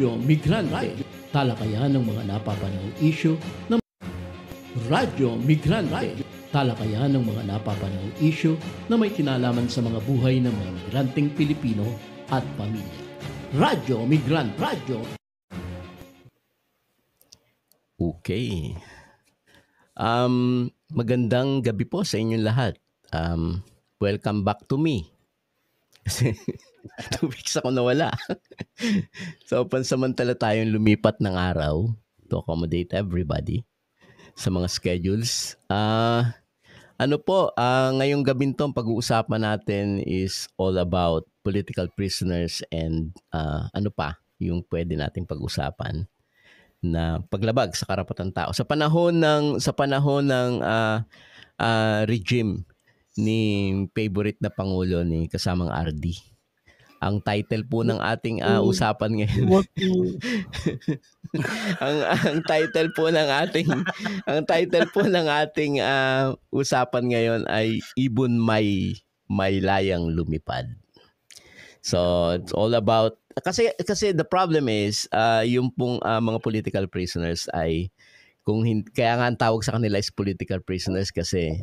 Migrante, talakayan ng mga napapanahong isyu ng Radyo Migrante, talakayan ng mga napapanahong isyu na may kinalaman sa mga buhay ng mga migranteng Pilipino at pamilya. Radyo Migrante, Radyo. Okay. Magandang gabi po sa inyong lahat. Welcome back to me. Kasi 2 weeks ako nawala. So, pansamantala tayong lumipat ng araw to accommodate everybody sa mga schedules. Ngayong gabing to, pag-uusapan natin is all about political prisoners and yung pwede nating pag-usapan na paglabag sa karapatang tao sa panahon ng regime ni favorite na pangulo ni kasamang RD. Ang title po ng ating usapan ngayon ang title po ng ating usapan ngayon ay Ibon May Layang Lumipad. So it's all about kasi the problem is yung pong mga political prisoners ay kaya nga ang tawag sa kanila is political prisoners kasi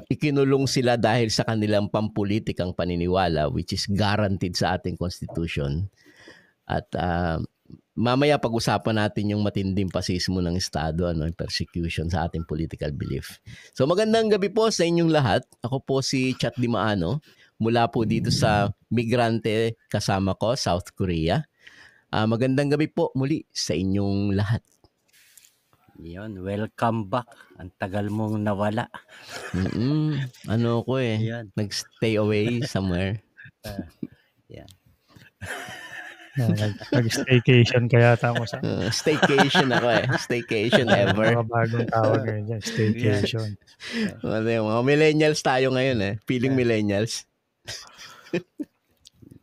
ikinulong sila dahil sa kanilang pampulitikang paniniwala which is guaranteed sa ating constitution. At mamaya pag-usapan natin yung matinding pasismo ng Estado, yung persecution sa ating political belief. So magandang gabi po sa inyong lahat. Ako po si Chat Dimaano mula po dito sa Migrante kasama ko, South Korea. Magandang gabi po muli sa inyong lahat. Yun, welcome back. Ang tagal mong nawala. Nag-stay away somewhere. Yeah. Nag-staycation kaya tamo sa... staycation ako Staycation ever. Mga bagong tawag ngayon dyan, staycation. Mga millennials tayo ngayon Feeling millennials.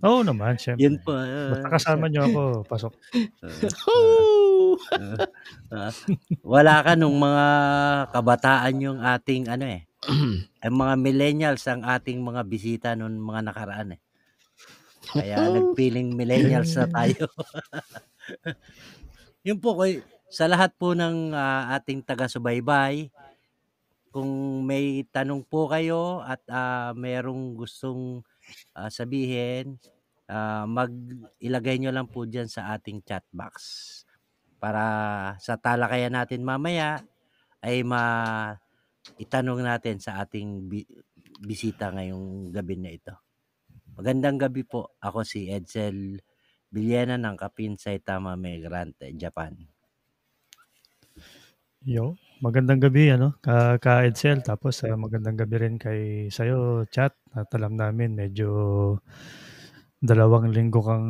Oo naman, syempre. Yun po. Basta kasama nyo ako, pasok. Wala ka nung mga kabataan yung ating ang mga millennials ang ating mga bisita nung mga nakaraan Kaya nag-feeling millennials na tayo. Yun po, sa lahat po ng ating taga-subaybay, kung may tanong po kayo at mayroong gustong sabihin, ilagay nyo lang po dyan sa ating chat box para sa talakayan natin mamaya ay itanong natin sa ating bisita ngayong gabi na ito. Magandang gabi po. Ako si Edsel Villena ng Kapin Saitama Migrante, Japan. Yo, magandang gabi ka Edsel. Tapos magandang gabi rin kay sayo, Chat. At alam namin medyo 2 linggo kang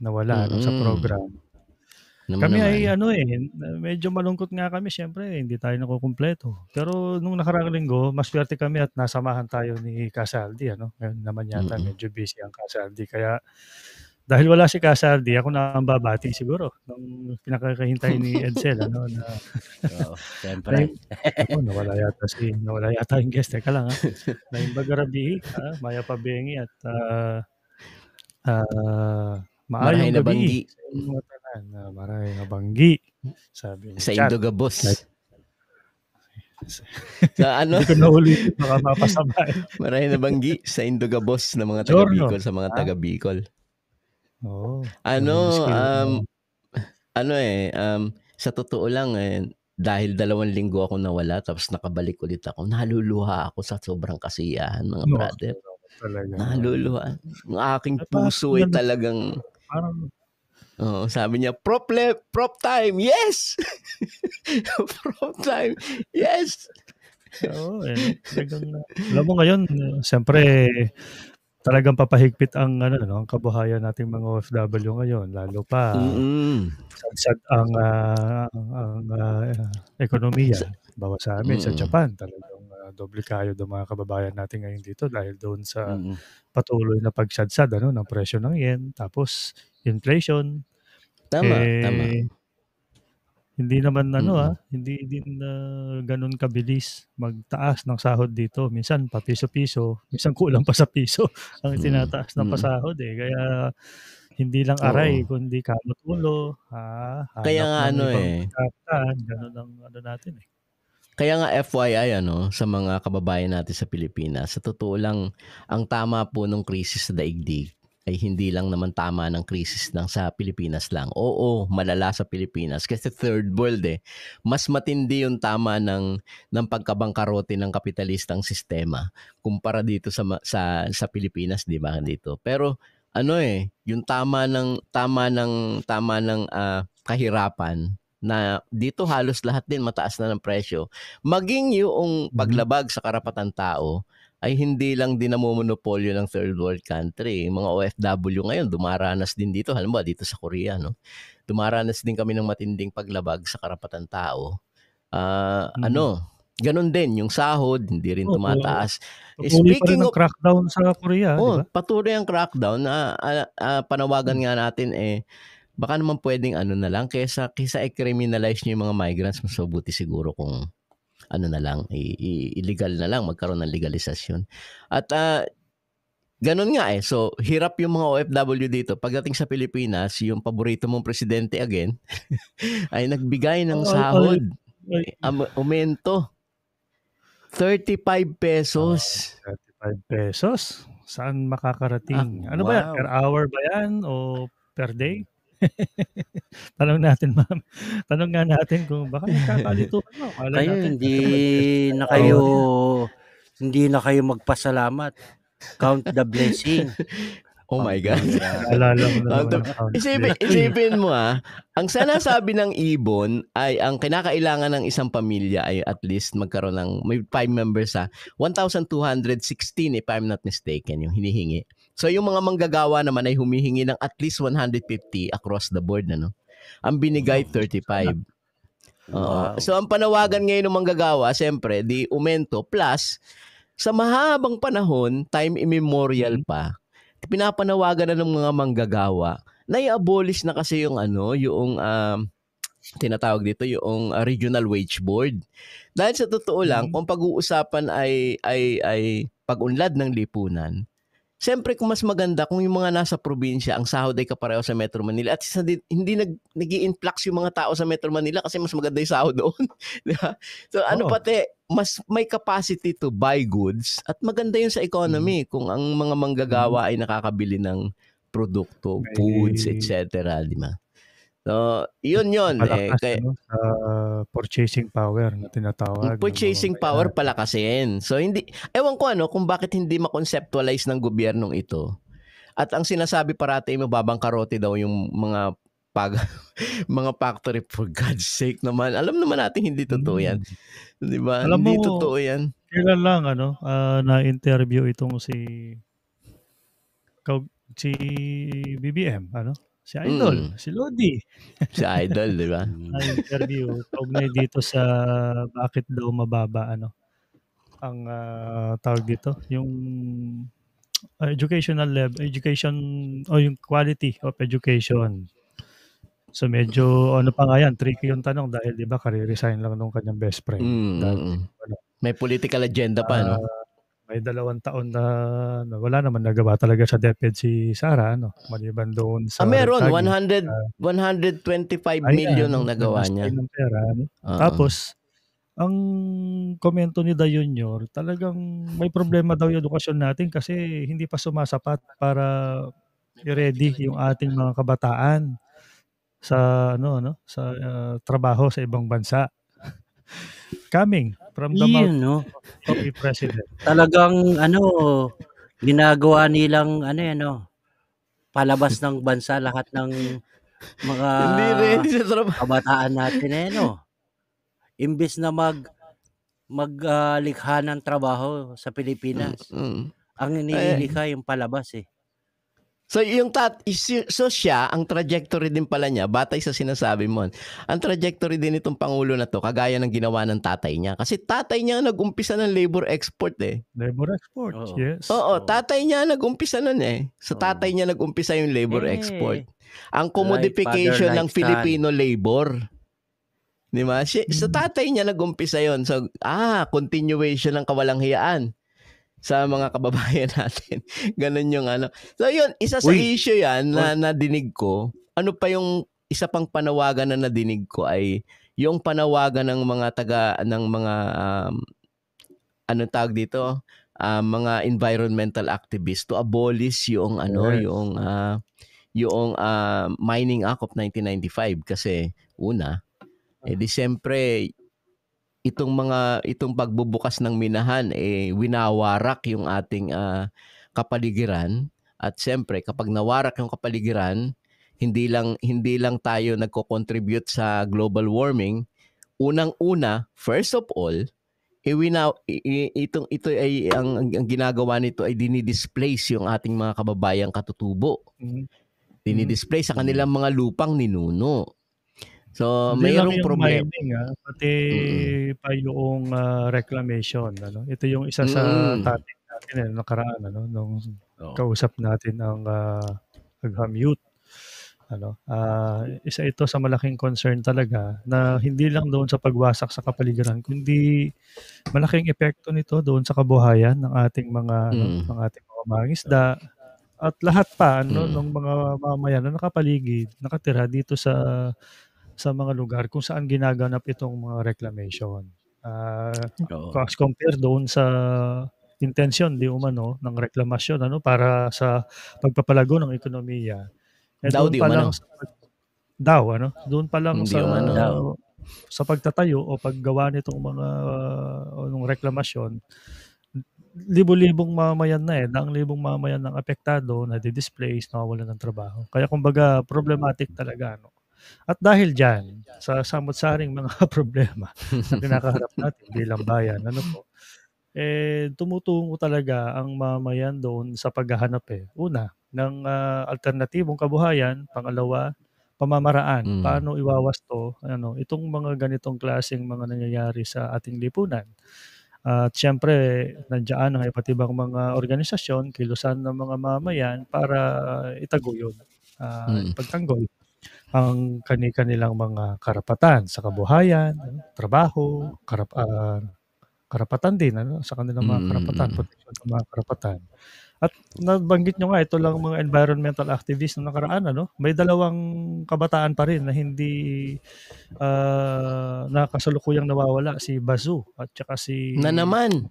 nawala sa program. Kami ay medyo malungkot nga kami, syempre hindi tayo nakukumpleto. Pero nung nakaraang linggo, mas swerte kami at nasamahan tayo ni Casaldi Ngayon naman yata medyo busy ang Casaldi. Kaya dahil wala si Casaldi, ako na ang babati siguro nung pinakakahintay ni Edsel Siyempre. nawala yata yung guest. Teka lang Naim Bagarabi, Maya Pabengi at maayong gabi. Maray na banggi. Sabi sa Indogabos. Hindi ko naulit, baka mapasabay. Maray na banggi sa Indogabos ng mga taga-Bicol sa mga taga-Bicol. Sa totoo lang dahil 2 linggo ako nawala tapos nakabalik ulit ako. Naluluha ako sa sobrang kasiyahan, mga brother. Talaga. Naluluha. Ang aking puso ay talagang parang sabi niya, prop time, yes! Prop time, yes! Alam mo ngayon, siyempre, talagang papahigpit ang ang kabuhayan nating mga OFW ngayon, lalo pa sadsad ang ekonomiya. Bawa sa amin sa Japan, talagang doble kayo ng mga kababayan natin ngayon dito dahil doon sa patuloy na pagsadsad ng presyo ng yen, tapos inflation. Tama. Hindi naman hindi din ganun kabilis magtaas ng sahod dito. Minsan pa piso-piso, minsan kulang pa sa piso ang itinataas ng pasahod Kaya Hindi lang aray Oo. kundi kamot ulo, Kaya hanap nga ng ano ibang eh. pagkakitaan, gano'n ang ano natin eh. Kaya nga FYI sa mga kababayan natin sa Pilipinas, sa totoo lang, ang tama po ng krisis sa daigdig ay hindi lang naman tama ng krisis lang sa Pilipinas lang. Oo, malala sa Pilipinas kasi third world eh. Mas matindi yung tama ng pagkabangkarote ng kapitalistang sistema kumpara dito sa Pilipinas, di ba dito. Pero yung tama ng kahirapan na dito halos lahat din mataas na ng presyo. Maging yung paglabag sa karapatan tao ay hindi lang din namomonopolyo ng third world country. Mga OFW ngayon dumaranas din dito. Halimbawa dito sa Korea, no? Dumaranas din kami ng matinding paglabag sa karapatan tao. Ganon din yung sahod, hindi rin tumataas. Patuloy pa rin ang crackdown sa Korea, di ba? Patuloy ang crackdown na panawagan nga natin baka naman pwedeng na lang kaysa i-criminalize niyo yung mga migrants, mas mabuti siguro kung na lang, illegal na lang, magkaroon ng legalisasyon. At ganun nga So, hirap yung mga OFW dito. Pagdating sa Pilipinas, yung paborito mong presidente again, ay nagbigay ng sahod. Aumento. 35 pesos. 35 pesos? Saan makakarating? Ano ba yan? Per hour ba yan? O per day? Tanong natin, ma'am. Tanong nga natin kung baka nagkakalito mo. Kayo hindi na kayo magpasalamat. Count the blessing. Oh my God. Alala mo na naman. Isipin mo ang sinasabi ng ibon ay ang kinakailangan ng isang pamilya ay at least magkaroon ng, may 5 members 1,216 if I'm not mistaken yung hinihingi. So yung mga manggagawa naman ay humihingi ng at least 150 across the board Ang binigay 35. Wow. So ang panawagan ngayon ng manggagawa, siyempre, di umento plus sa mahabang panahon, time immemorial pa, pinapanawagan na ng mga manggagawa na i-abolish na kasi yung tinatawag dito yung regional wage board. Dahil sa totoo lang, kung pag-uusapan ay pag-unlad ng lipunan, siyempre kung mas maganda kung yung mga nasa probinsya, ang sahod ay kapareho sa Metro Manila at hindi nag-i-influx yung mga tao sa Metro Manila kasi mas maganda yung sahod doon. Diba? So pati, mas may capacity to buy goods at maganda yun sa economy kung ang mga manggagawa ay nakakabili ng produkto, foods, etc. Diba? So, yun. Palakas, purchasing power na tinatawag. Purchasing power palakasin. So, ewan ko kung bakit hindi ma-conceptualize ng gobyernong ito. At ang sinasabi parati, mababangkarote daw yung mga mga factory, for God's sake naman. Alam naman natin hindi totoo yan. Diba? Hindi totoo yan. Kailan lang, na-interview itong si BBM, si Idol, si Lodi. Si Idol, di ba? Na-interview. Kaugnay dito sa bakit daw mababa, ang tawag dito, yung education o yung quality of education. So medyo pa nga yan, tricky yung tanong dahil di ba kare-resign lang nung kanyang best friend. May political agenda pa, may 2 taon na wala naman nagawa talaga sa DepEd si Sara, maliban doon sa meron 125 million ang nagawa niya. Pera, Tapos ang komento ni Da Junior, talagang may problema daw yung edukasyon natin kasi hindi pa sumasapat para i-ready yung ating mga kabataan sa sa trabaho sa ibang bansa. Coming from the mouth of the president. Talagang ginagawa nilang palabas ng bansa lahat ng mga hindi ready sa kabataan natin imbes na maglikha ng trabaho sa Pilipinas. Ang inilikha yung palabas So siya, ang trajectory din pala niya, batay sa sinasabi mo, ang trajectory din itong Pangulo na to, kagaya ng ginawa ng tatay niya. Kasi tatay niya nag-umpisa ng labor export Labor export, yes. Oo, tatay niya nag-umpisa nun Sa tatay niya nag-umpisa yung labor export. Ang commodification ng Filipino labor. Di ba? Sa tatay niya nag-umpisa yon. So, continuation ng kawalanghiyaan. sa mga kababayan natin. Ganun yung ano. So yun, isa sa Uy. issue yan na nadinig ko. Ano pa yung isa pang panawagan na nadinig ko ay yung panawagan ng mga ano tawag dito, mga environmental activists to abolish yung Yes. yung Mining Act of 1995 kasi una di siyempre itong pagbubukas ng minahan winawarak yung ating kapaligiran at siyempre kapag nawarak yung kapaligiran hindi lang tayo nagko-contribute sa global warming, unang-una first of all ito ay ang ginagawa nito ay dinidisplace yung ating mga kababayang katutubo. Dinidisplace sa kanilang mga lupang ninuno. So, Hindi lang mayroong yung problema. mining, pati pa yung reclamation. Ito yung isa sa topic natin nakaraan nung kausap natin ang Agham Youth. Isa ito sa malaking concern talaga na hindi lang doon sa pagwasak sa kapaligiran kundi malaking epekto nito doon sa kabuhayan ng ating mga ng ating mga mangingisda at lahat pa ng mga mamayan na nakatira dito sa mga lugar kung saan ginaganap itong mga reclamation. As compare doon sa intensyon di umano ng reklamasyon para sa pagpapalago ng ekonomiya. Doon pa lang doon pa lang sa pagtatayo o paggawa nitong mga ng reklamasyon, libo-libong mamayan daang libong mamayan ang apektado, nadi-displace, nawawalan ng trabaho. Kaya kumbaga problematic talaga At dahil diyan sa samot-saring mga problema na kinakaharap natin bilang bayan, tumutungo talaga ang mamayan doon sa paghahanap una ng alternatibong kabuhayan, pangalawa pamamaraan, paano iwawasto itong mga ganitong klaseng mga nangyayari sa ating lipunan. At siyempre nandiyan ang iba't ibang mga organisasyon, kilusan ng mga mamayan para itaguyod, ipagtanggol ang kani-kanilang mga karapatan sa kabuhayan, trabaho, karapatan din sa kanilang mga karapatan, proteksyon ng mga karapatan. At nabanggit nyo nga ito lang mga environmental activists na nakaraan may 2 kabataan pa rin na hindi kasalukuyang nawawala, si Bazu at saka si na naman.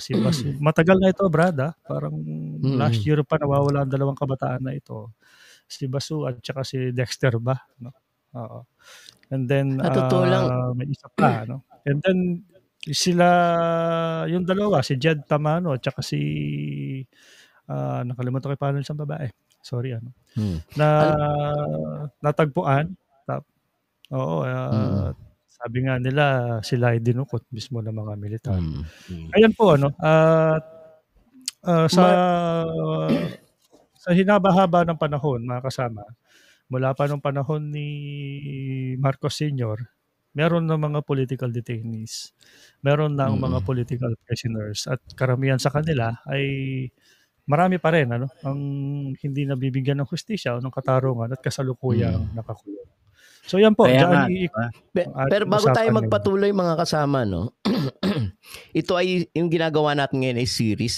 Si Bazu. Matagal na ito, Brad, parang last year pa nawawala ang 2 kabataan na ito. Si Basu at saka si Dexter ba, Oo. And then may isa pa, And then sila yung 2, si Jed Tamano at saka si nakalimutan ko yung pangalan ng babae. Sorry na natagpuan. Sabi nga nila sila ay dinukot mismo ng mga militar. Ayan po sa hinaba-haba ng panahon, mga kasama, mula pa nung panahon ni Marcos Sr., meron ng mga political detainees, meron ng mga political prisoners, at karamihan sa kanila ay marami pa rin ang hindi nabibigyan ng hustisya o ng katarungan at kasalukuyang nakakulong. So yan po. Pero bago tayo magpatuloy mga kasama, ito ay yung ginagawa natin ngayon ay series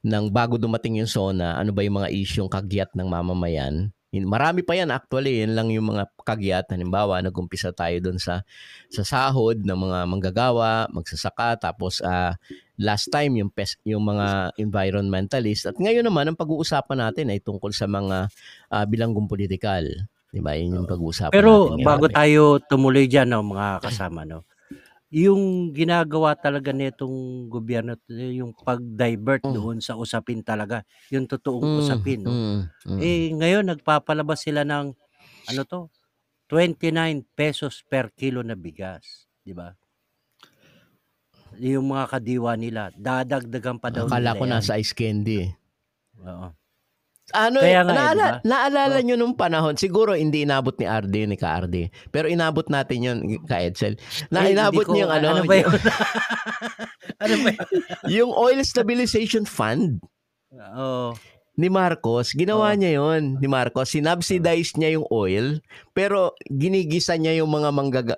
ng bago dumating yung SONA, ano ba yung mga isyong kagyat ng mamamayan. Marami pa yan actually, yan lang yung mga kagyat. Halimbawa, nag-umpisa tayo doon sa sahod ng mga manggagawa, magsasaka, tapos last time yung mga environmentalist, at ngayon naman ang pag-uusapan natin ay tungkol sa mga bilanggong politikal. Diba? Yun yung pag-uusapan Pero natin. Bago tayo tumuloy dyan, mga kasama, yung ginagawa talaga nitong gobyerno, yung pag-divert doon sa usapin talaga, yung totoong usapin. Ngayon nagpapalabas sila ng 29 pesos per kilo na bigas, di ba? Yung mga kadiwa nila, dadagdagan pa daw Akala nila ko nasa ice candy. Oo. Kaya nga, naalala nyo nung panahon, siguro hindi inabot ni RD, ni ka-RD, pero inabot natin yun, ka-Edsel. Inabot niyo yung ano ba yun? Yung Oil Stabilization Fund. ni Marcos, ginawa Oo. niya yon ni Marcos. Sinubsidize niya yung oil, pero ginigisa niya yung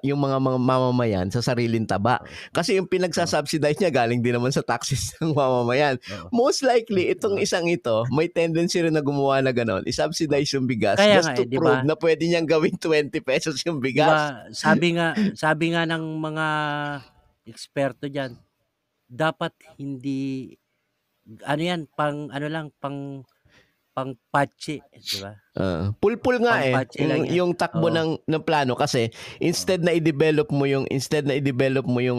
yung mga mamamayan sa sariling taba. Oo. Kasi yung Oo. pinagsasubsidize niya galing din naman sa taxes ng mamamayan. Oo. Most likely, itong Oo. isang ito, may tendency rin na gumawa na ganon, isubsidize yung bigas Kaya just nga to di prove ba? na pwede niyang gawing 20 pesos yung Di bigas. ba, sabi nga ng mga eksperto diyan, dapat hindi ano yan, pang patsi, di ba? Pulpul nga Pang patsi lang yan. yung takbo Oo. ng plano kasi instead na i-develop mo yung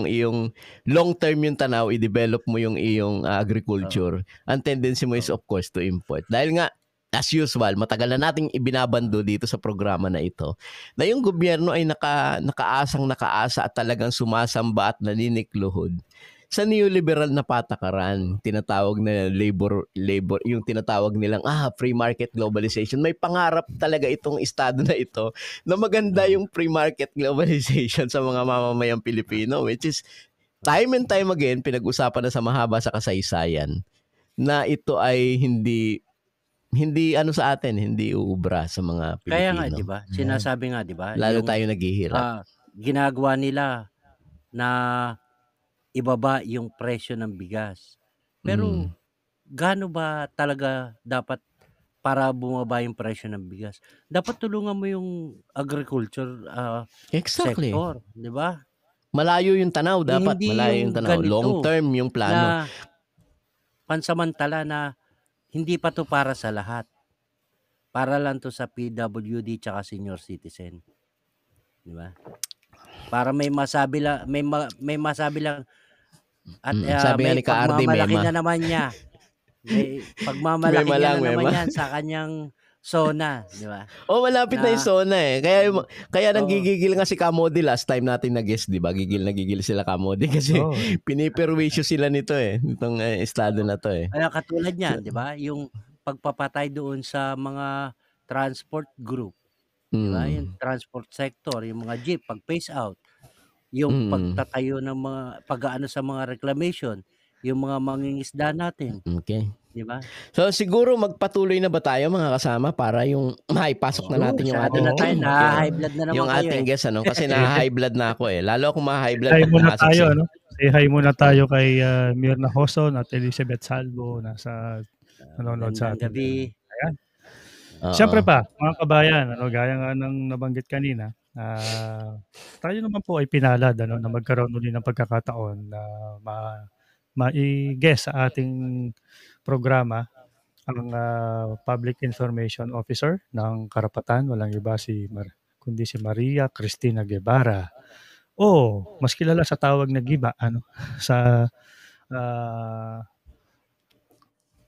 iyong long term yung tanaw, i-develop mo yung iyong Oo. agriculture. Ang tendency mo is Oo. of course to import. Dahil nga as usual, matagal na nating ibinabando dito sa programa na ito na yung gobyerno ay nakaasa at talagang sumasamba at naninikluhod sa neoliberal na patakaran, tinatawag na labor, yung tinatawag nilang free market globalization. May pangarap talaga itong estado na ito na maganda yung free market globalization sa mga mamamayang Pilipino, which is time and time again pinag-usapan na sa mahaba sa kasaysayan na ito ay hindi ano sa atin, hindi uubra sa mga Pilipino. Kaya nga, di ba? Sinasabi nga, di ba? Lalo Yung tayo naghihirap. ginagawa nila na ibaba yung presyo ng bigas. Pero gaano ba talaga dapat para bumaba yung presyo ng bigas? Dapat tulungan mo yung agriculture Exactly. sector, di ba? Malayo yung tanaw dapat, Hindi malayo yung yung tanaw. Long ganito term yung plano. na pansamantala na hindi pa to para sa lahat. Para lang to sa PWD tsaka senior citizen. Di ba? Para may masabi lang at sabi nga may ni Ka-RD, pagmamalaki Mema. na naman niya. May pagmamalaki Mema niya lang, na naman Mema. yan sa kanyang zona, di ba? Malapit na yung zona eh. Kaya nang Oo. gigigil nga si Kamodi last time natin na-guest, di ba? Gigil sila Kamodi kasi piniperwisyo sila nito eh. Itong estado na to eh. Kaya katulad niyan, di ba? Yung pagpapatay doon sa mga transport group, di ba? Yung transport sector, yung mga jeep, pag-phase out. Yung pagtatayo ng mga pag-aano sa mga reclamation, yung mga mangingisda natin. Okay. Di ba? So siguro magpatuloy na ba tayo mga kasama para yung maipasok na natin yung Masyado ating na tayo, na-high blood na naman yung kayo ating eh. guest kasi na-high blood na ako eh. Lalo akong ma-high blood Say pag muna pumasok tayo, siya. ano? Say hi muna tayo kay Mirna Hoson at Elizabeth Salvo nasa nanonood sa atin. Gabi. Ayan. Siyempre pa, mga kabayan, gaya nga ng nabanggit kanina, tayo naman po ay pinalad na magkaroon ulit ng pagkakataon na ma-guest sa ating programa ang Public Information Officer ng Karapatan, walang iba kundi si Maria Cristina Guevara. Mas kilala sa tawag na Giba, sa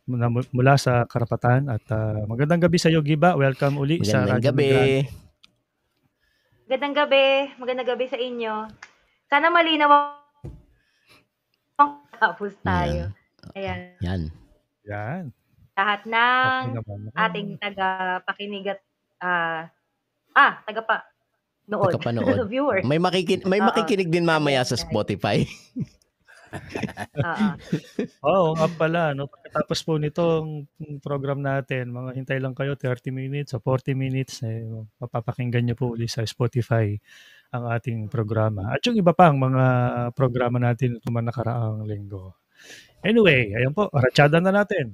mula sa Karapatan at magandang gabi sa iyo, Giba. Welcome uli sa Radyo Migrante. Magandang gabi sa inyo. Sana malinaw ang tapos tayo. Ayan. Yan. Lahat ng ating tagapakinig at tagapanood viewers. May makikinig din mamaya sa Spotify. Nga pala, pagkatapos po nitong program natin, mga hintay lang kayo 30 minutes o 40 minutes, mapapakinggan nyo po ulit sa Spotify ang ating programa. At yung iba pang mga programa natin ito man nakaraang linggo. Anyway, ayan po, ratsyada na natin.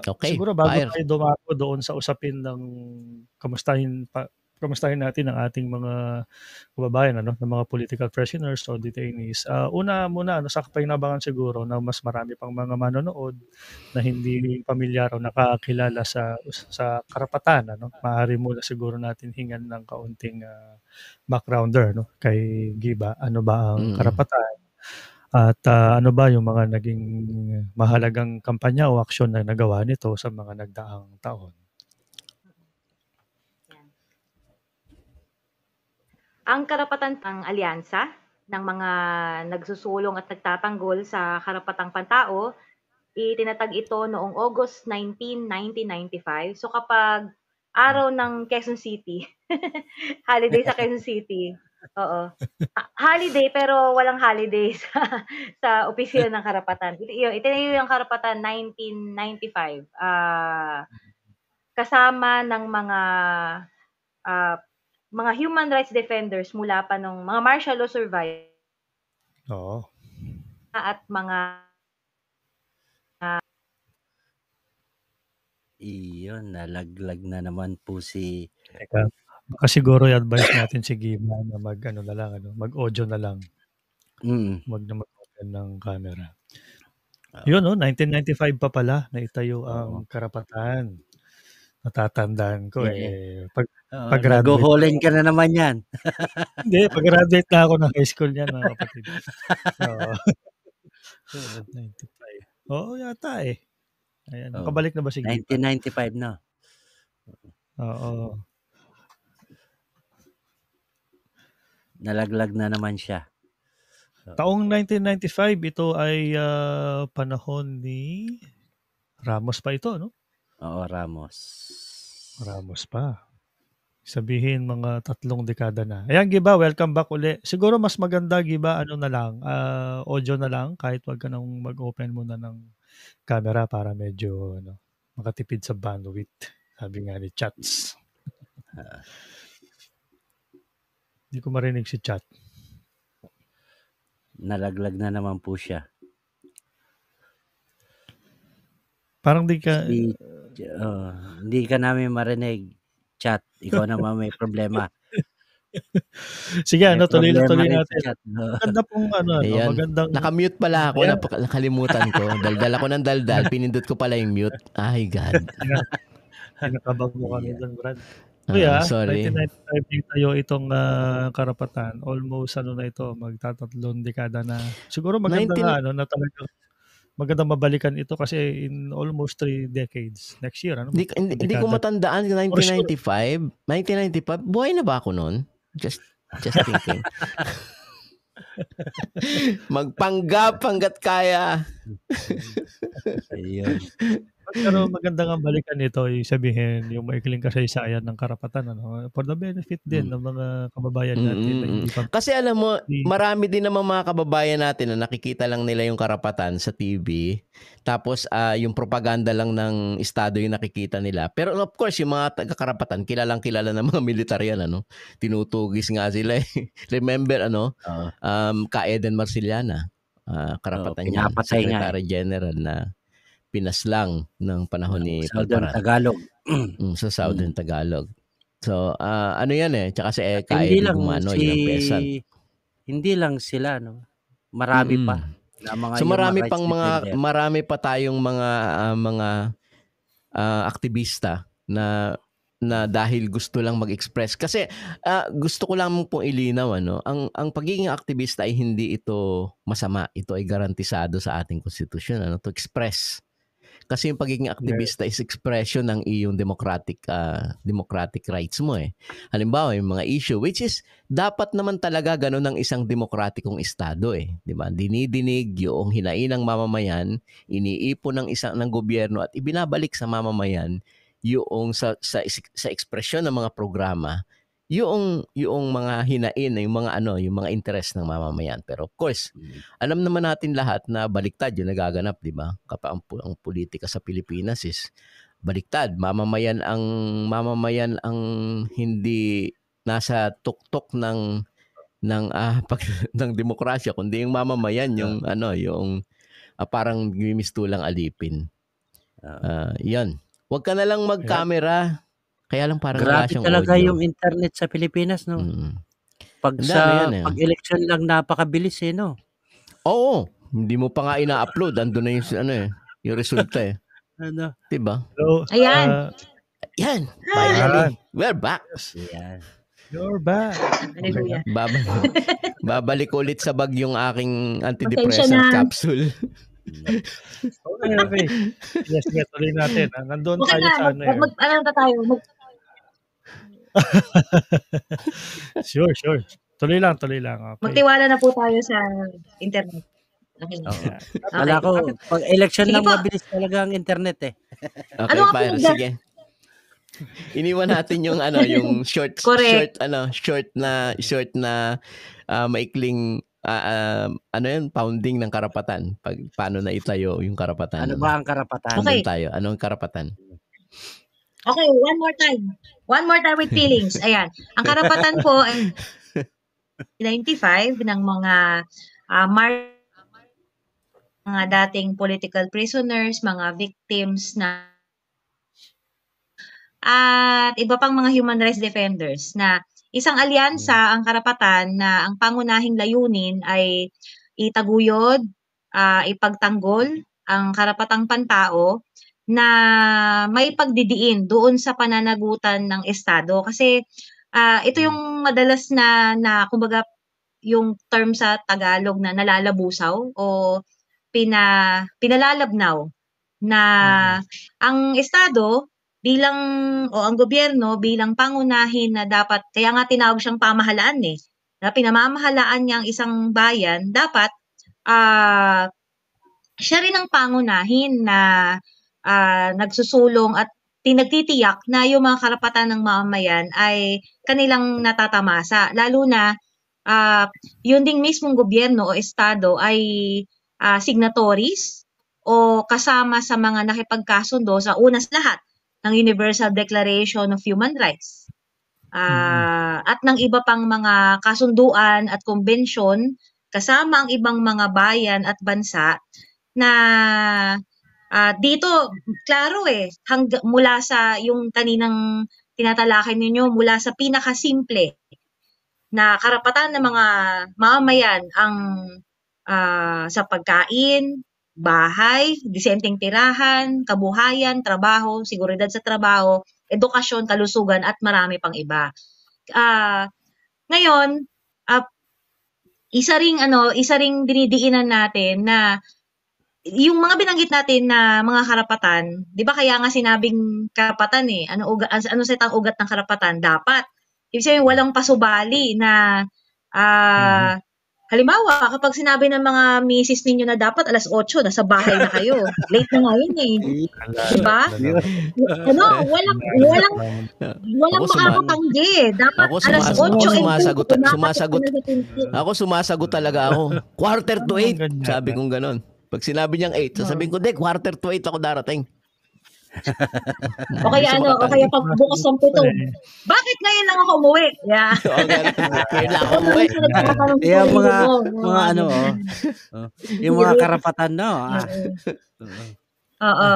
Okay, siguro bago tayo dumako doon sa usapin ng kamustahin natin ang ating mga kababayan, ng mga political prisoners o detainees. Una muna, sa kapayanabangan siguro na mas marami pang mga manonood na hindi pamilyar o nakakilala sa karapatan. Maaari muna siguro natin hingan ng kaunting backgrounder kay Giba. Ano ba ang karapatan? At ano ba yung mga naging mahalagang kampanya o aksyon na nagawa nito sa mga nagdaang taon? Ang karapatan ng alyansa ng mga nagsusulong at nagtatanggol sa karapatang pantao, itinatag ito noong August 19, 1995. So kapag araw ng Quezon City, holiday sa Quezon City, Oo. Holiday pero walang holiday sa opisina ng karapatan. Itinayo yung karapatan 1995. Kasama ng ah, mga human rights defenders mula pa nung mga martial law survivors Oo. at mga Iyon, nalaglag na naman po si Teka, baka siguro i-advise natin si Gima na mag-ano na lang, mag-audio na lang. Wag na mag-open ng camera. Yun, 1995 pa pala naitayo ang karapatan. Natatandaan ko pag-graduate. Nag-holen ka na naman yan. Hindi, pag-graduate na ako ng high school yan, mga kapatid. Oo. 95. Oo, yata eh. Ayan, nakabalik na ba si Gima? 1995 na. Oo. Nalaglag na naman siya. Taong 1995, ito ay panahon ni Ramos pa ito, no? Oo, Ramos. Ramos pa. Sabihin mga 3 dekada na. Ayan, Giba, welcome back uli. Siguro mas maganda, Giba, na lang, audio na lang, kahit wag ka nang mag-open muna ng camera para medyo makatipid sa bandwidth. Sabi nga ni Chats. Hindi ko marinig si Chat. Nalaglag na naman po siya. Parang di ka... hindi ka namin marinig. Chat, ikaw naman may problema. Sige, tuloy natin. Maganda pong Ayan. magandang... Nakamute pala ako, nakalimutan ko. Daldal ako ng daldal, pinindot ko pala yung mute. Ay, God. Nakabag mo kami doon, Brad. Sorry. 1995 tayo itong karapatan. Almost na ito, magtatatlong dekada na. Siguro maganda na talagang maganda mabalikan ito kasi in almost 3 decades. Next year, Hindi ko matandaan 1995. 1995, buhay na ba ako noon? Just thinking. Magpanggap hanggat kaya. Ayun. Pero maganda nga balikan ito, sabihin yung maikling kasaysayan ng karapatan for the benefit din ng mga kababayan natin na hindi pa... Kasi alam mo, marami din naman mga kababayan natin na nakikita lang nila yung karapatan sa TV, tapos yung propaganda lang ng estado yung nakikita nila. Pero of course, yung mga taga-karapatan, kilalang kilala ng mga militar yan, tinutugis nga sila. Remember, Ka Eden Marciliana, karapatan niya, Secretary General na pinaslang ng panahon ni Southern Tagalog. Sa Southern Tagalog. So, ano yan tsaka si Kaedi Gumanoy ng Pesan. Hindi lang sila, marami pa. So, marami pa tayong mga aktivista na dahil gusto lang mag-express. Kasi gusto ko lang pong ilinaw, ang pagiging aktivista ay hindi ito masama. Ito ay garantisado sa ating konstitusyon, to express. Kasi yung pagiging aktivista is expression ng iyong democratic rights mo Halimbawa, yung mga issue, which is dapat naman talaga ganun ng isang demokratikong estado di ba? Dinidinig yung hinain ng mamamayan, iniipon ng gobyerno at ibinabalik sa mamamayan yung sa ekspresyon ng mga programa, yung mga hinain, yung mga interest ng mamamayan. Pero of course, alam naman natin lahat na baliktad yung nagaganap, di ba? Kapag ang politika sa Pilipinas is baliktad. Mamamayan ang hindi nasa tuktok ng demokrasya, kundi yung mamamayan yung parang gimistulang alipin. Yan. Huwag ka na lang mag-camera. Kaya lang parang wala siyang talaga audio. yung internet sa Pilipinas, no? Pag-election lang napakabilis, no? Oo. Hindi mo pa nga ina-upload. Andun na yung, yung resulta Diba? So, ayan. Yan. Finally. We're back. Yan. You're back. Hallelujah. Babalik ulit sa bag yung aking antidepressant capsule. Okay. Yes, tuloy natin. Nandun tayo sa tayo? Sure. Tuloy lang. Okay. Magtiwala na po tayo sa internet. Okay. Wala ko, pag election lang mabilis talaga ang internet Okay, sige. Iniwan natin yung yung short Correct. short na maikling founding ng karapatan. Paano na itayo yung karapatan. Ano ba ang karapatan? Okay. Andun tayo. Anong karapatan? Okay, one more time. One more time with feelings. Ayan. Ang karapatan po ay 95 ng mga mga dating political prisoners, mga victims na at iba pang mga human rights defenders na isang alyansa ang karapatan na ang pangunahing layunin ay itaguyod, ipagtanggol ang karapatang pantao na may pagdidiin doon sa pananagutan ng Estado. Kasi ito yung madalas na kumbaga yung term sa Tagalog na nalalabusaw o pinalalabnaw na ang Estado ang gobyerno bilang pangunahin na dapat, kaya nga tinawag siyang pamahalaan na pinamamahalaan niya ang isang bayan, dapat siya rin ang pangunahin na nagsusulong at nagtitiyak na yung mga karapatan ng mamamayan ay kanilang natatamasa. Lalo na yun ding mismong gobyerno o Estado ay signatories o kasama sa mga nakipagkasundo sa unas lahat ng Universal Declaration of Human Rights at ng iba pang mga kasunduan at konbensyon kasama ang ibang mga bayan at bansa na dito, klaro mula sa yung kaninang tinatalakay ninyo, mula sa pinakasimple na karapatan ng mga mamamayan ang sa pagkain, bahay, disenteng tirahan, kabuhayan, trabaho, seguridad sa trabaho, edukasyon, kalusugan at marami pang iba. Ngayon, isa ring dinidiinan natin na yung mga binanggit natin na mga karapatan, 'di ba kaya nga sinabing karapatan ano sa ugat ng karapatan? Dapat ibig sabihin walang pasubali na halimbawa, kapag sinabi ng mga misis ninyo na dapat alas 8 nasa bahay na kayo. Late na ngayon Diba? Walang makakatanggi. Dapat alas 8. Ako sumasagot talaga ako. 7:45. Sabi kong ganon. Pag sinabi niyang 8, sasabihin ko, 7:45 ako darating. O kaya pag bukas ng 7. Bakit ngayon lang ako umuwi? Yeah. Ngayon lang ako umuwi. Yung mga karapatan Oo.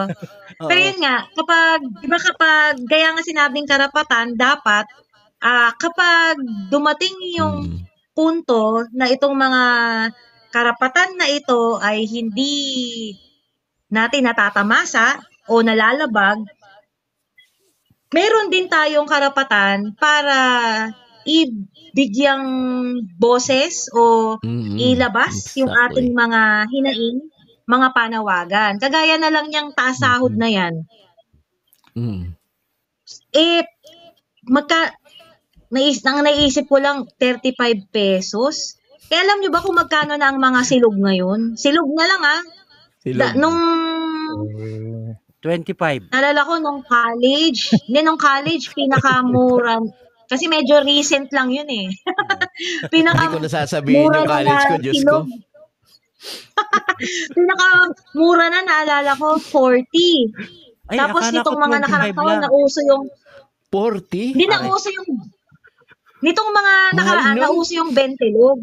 Pero yun nga, kapag gaya nga sinabing karapatan, dapat kapag dumating yung punto na itong mga karapatan na ito ay hindi natin natatamasa o nalalabag, meron din tayong karapatan para ibigyang boses o ilabas yung ating mga hinaing, mga panawagan. Kagaya na lang niyang taas sahod na yan. Naisip ko lang 35 pesos. Alam niyo ba kung magkano na ang mga silog ngayon? Silog na lang nung 25. Nalala ko nung college. Nung college, pinakamura. Kasi medyo recent lang yun Hindi ko nasasabihin yung college ko, Diyos ko. Pinakamura na, naalala ko, 40. Tapos nitong mga nakarang taon, nauso yung 40? Hindi nauso yung nitong mga nakaraan, nauso yung 20 log.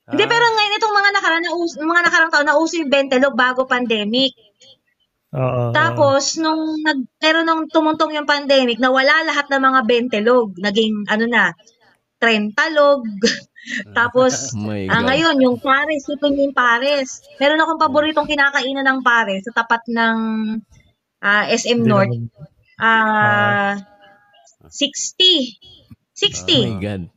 Hindi, pero ngayon itong mga nakarang taon, nauso yung 20 log bago pandemic. Tapos, nung tumuntong yung pandemic, nawala lahat ng mga 20 log. Naging, 30 log. Tapos, ngayon, yung pares, ipin yung pares. Meron akong paboritong kinakainan ng pares sa tapat ng SM North. 60. 60. Oh my God.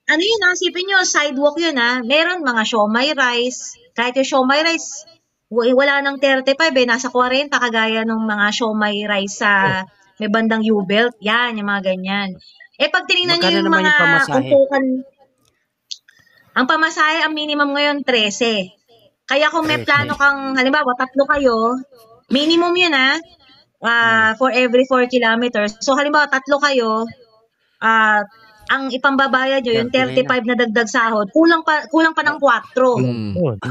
Ano yun sipin nyo, sidewalk yun Meron mga siomai rice. Kahit yung siomai rice, wala nang 35 nasa 40 kagaya ng mga siomai rice sa may bandang U-belt. Yan, yung mga ganyan. Pag tinignan nyo yung mga upukan, ang pamasahe, ang minimum ngayon 13. Kaya kung may plano kang, halimbawa, 3 kayo, minimum yun for every 4 kilometers. So halimbawa 3 kayo, ang ipambabayad nyo, yung 35 na dagdag sahod, kulang pa ng 4.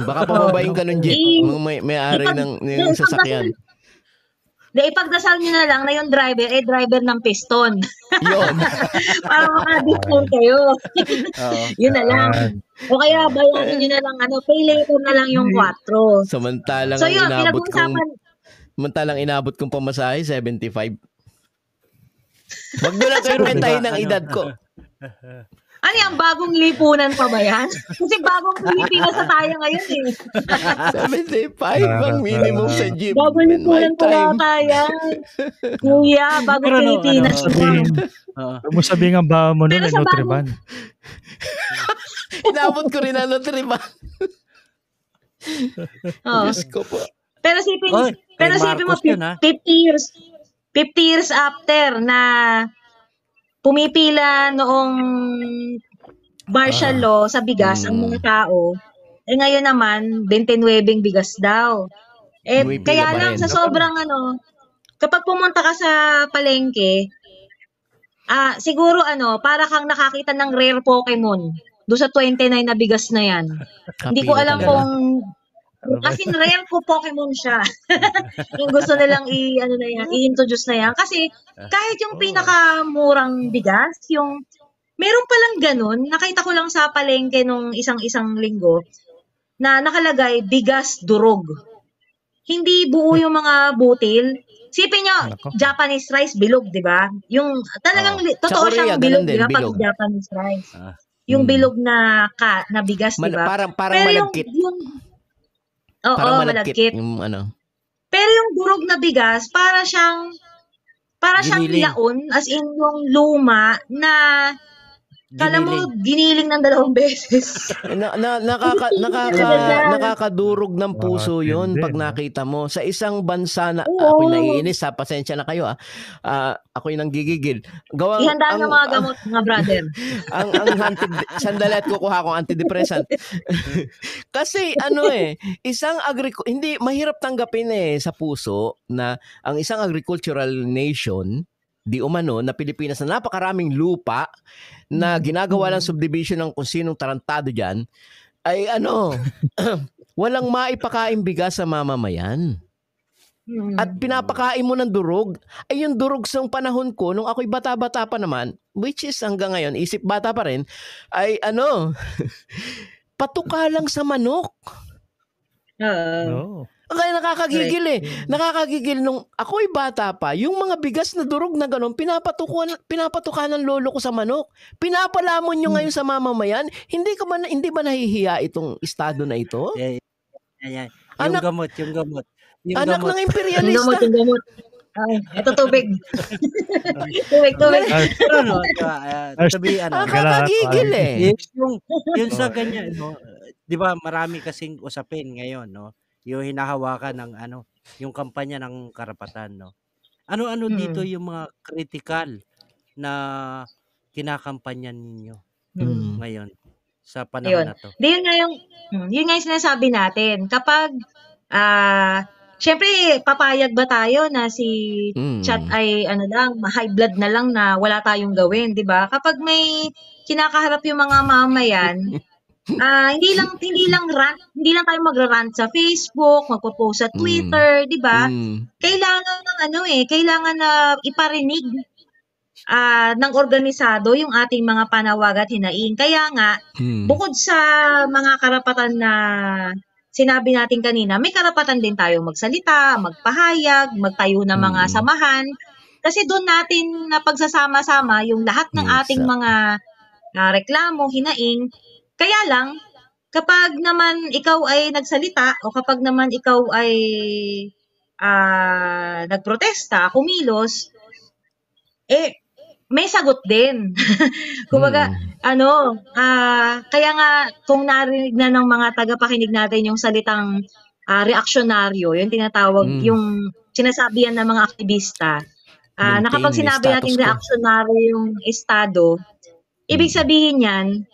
Baka pababayin ka nun, Jeep. May-ari ng sasakyan. Ipagdasal nyo na lang na yung driver, driver ng piston. Yun. Para maka-discount kayo. Yun na lang. O kaya bayarin nyo na lang, pay later na lang yung 4. Samantalang So yun, samantalang inabot kong pamasahe, 75. Wag mo na kayo kwentahin ng edad ko. Ano yan, bagong lipunan pa ba yan? Kasi bagong Pilipinas sa tayo ngayon 75 ang minimum sa jeep. Bagong lipunan pa tayo. Kuya, bagong Pilipinas. Huwag mo sabihin ang bawa mo nun, Nutriban. Inabot ko rin ang Nutriban. Diyos ko po. Pero sipin mo, 50 years after na pumipila noong martial law sa bigas ang mga tao, ngayon naman 29 bigas daw. Kaya lang sa sobrang kapag pumunta ka sa palengke, siguro para kang nakakita ng rare Pokemon doon sa 29 na bigas na yan. Hindi ko alam kung kasi rare ko Pokemon siya. Yung gusto nilang i-introduce na yan. Kasi kahit yung pinakamurang bigas, yung meron palang ganun, nakita ko lang sa palengke nung isang linggo, na nakalagay bigas durog. Hindi buo yung mga butil. Sipin nyo, Japanese rice bilog, di ba? Yung talagang totoo siyang bilog, di ba? Pag Japanese rice. Yung bilog na bigas, di ba? Parang malagkit. Oo, malagkit. Pero yung durog na bigas, para siyang laon, as in yung luma na kala mo giniling ng 2 beses. Nakakadurog ng puso yun pag nakita mo. Sa isang bansa na ako'y naiinis, pasensya na kayo ako'y nanggigigil. Ihanda ng mga gamot, mga brother. Sandali at kukuha akong antidepressant. Kasi hindi mahirap tanggapin sa puso na ang isang agricultural nation di umano na Pilipinas na napakaraming lupa na ginagawa ng subdivision ng kung sinong tarantado dyan ay walang maipakain bigas sa mamamayan. At pinapakain mo ng durog. Ay yung durog sa panahon ko nung ako'y bata-bata pa naman, which is hanggang ngayon isip bata pa rin, ay patuka lang sa manok. Kaya nakakagigil Nakakagigil nung ako'y bata pa, yung mga bigas na durog na gano'n, pinapatukan ng lolo ko sa manok. Pinapalamon nyo ngayon sa mamamayan. Hindi ba nahihiya itong estado na ito? Yung gamot. Yung anak gamot. ng imperialista. Yung gamot. Ito tubig. tubig. Nakakagigil Yung sa ganyan, di ba marami kasing usapin ngayon, yung hinahawakan ng yung kampanya ng karapatan, Ano-ano dito yung mga critical na kinakampanyan ninyo ngayon sa panahon na to? Yun nga yung sinasabi natin. Kapag syempre papayag ba tayo na si Chat ay high blood na lang na wala tayong gawin, 'di ba? Kapag may kinakaharap yung mga mamayan, hindi lang tayo magra-rant sa Facebook, magpo-post sa Twitter, 'di ba? Kailangan na iparinig ng organisado yung ating mga panawag at hinaing. Kaya nga, bukod sa mga karapatan na sinabi natin kanina, may karapatan din tayo magsalita, magpahayag, magtayo ng mga samahan. Kasi doon natin na pagsasama-sama yung lahat ng ating mga reklamo, hinaing. Kaya lang, kapag naman ikaw ay nagsalita o kapag naman ikaw ay nagprotesta, kumilos, may sagot din. Kumbaga, kaya nga kung narinig na ng mga tagapakinig natin yung salitang reaksyonaryo, yung tinatawag, yung sinasabihan ng mga aktivista, na kapag sinabi natin reaksyonaryo yung estado, ibig sabihin yan,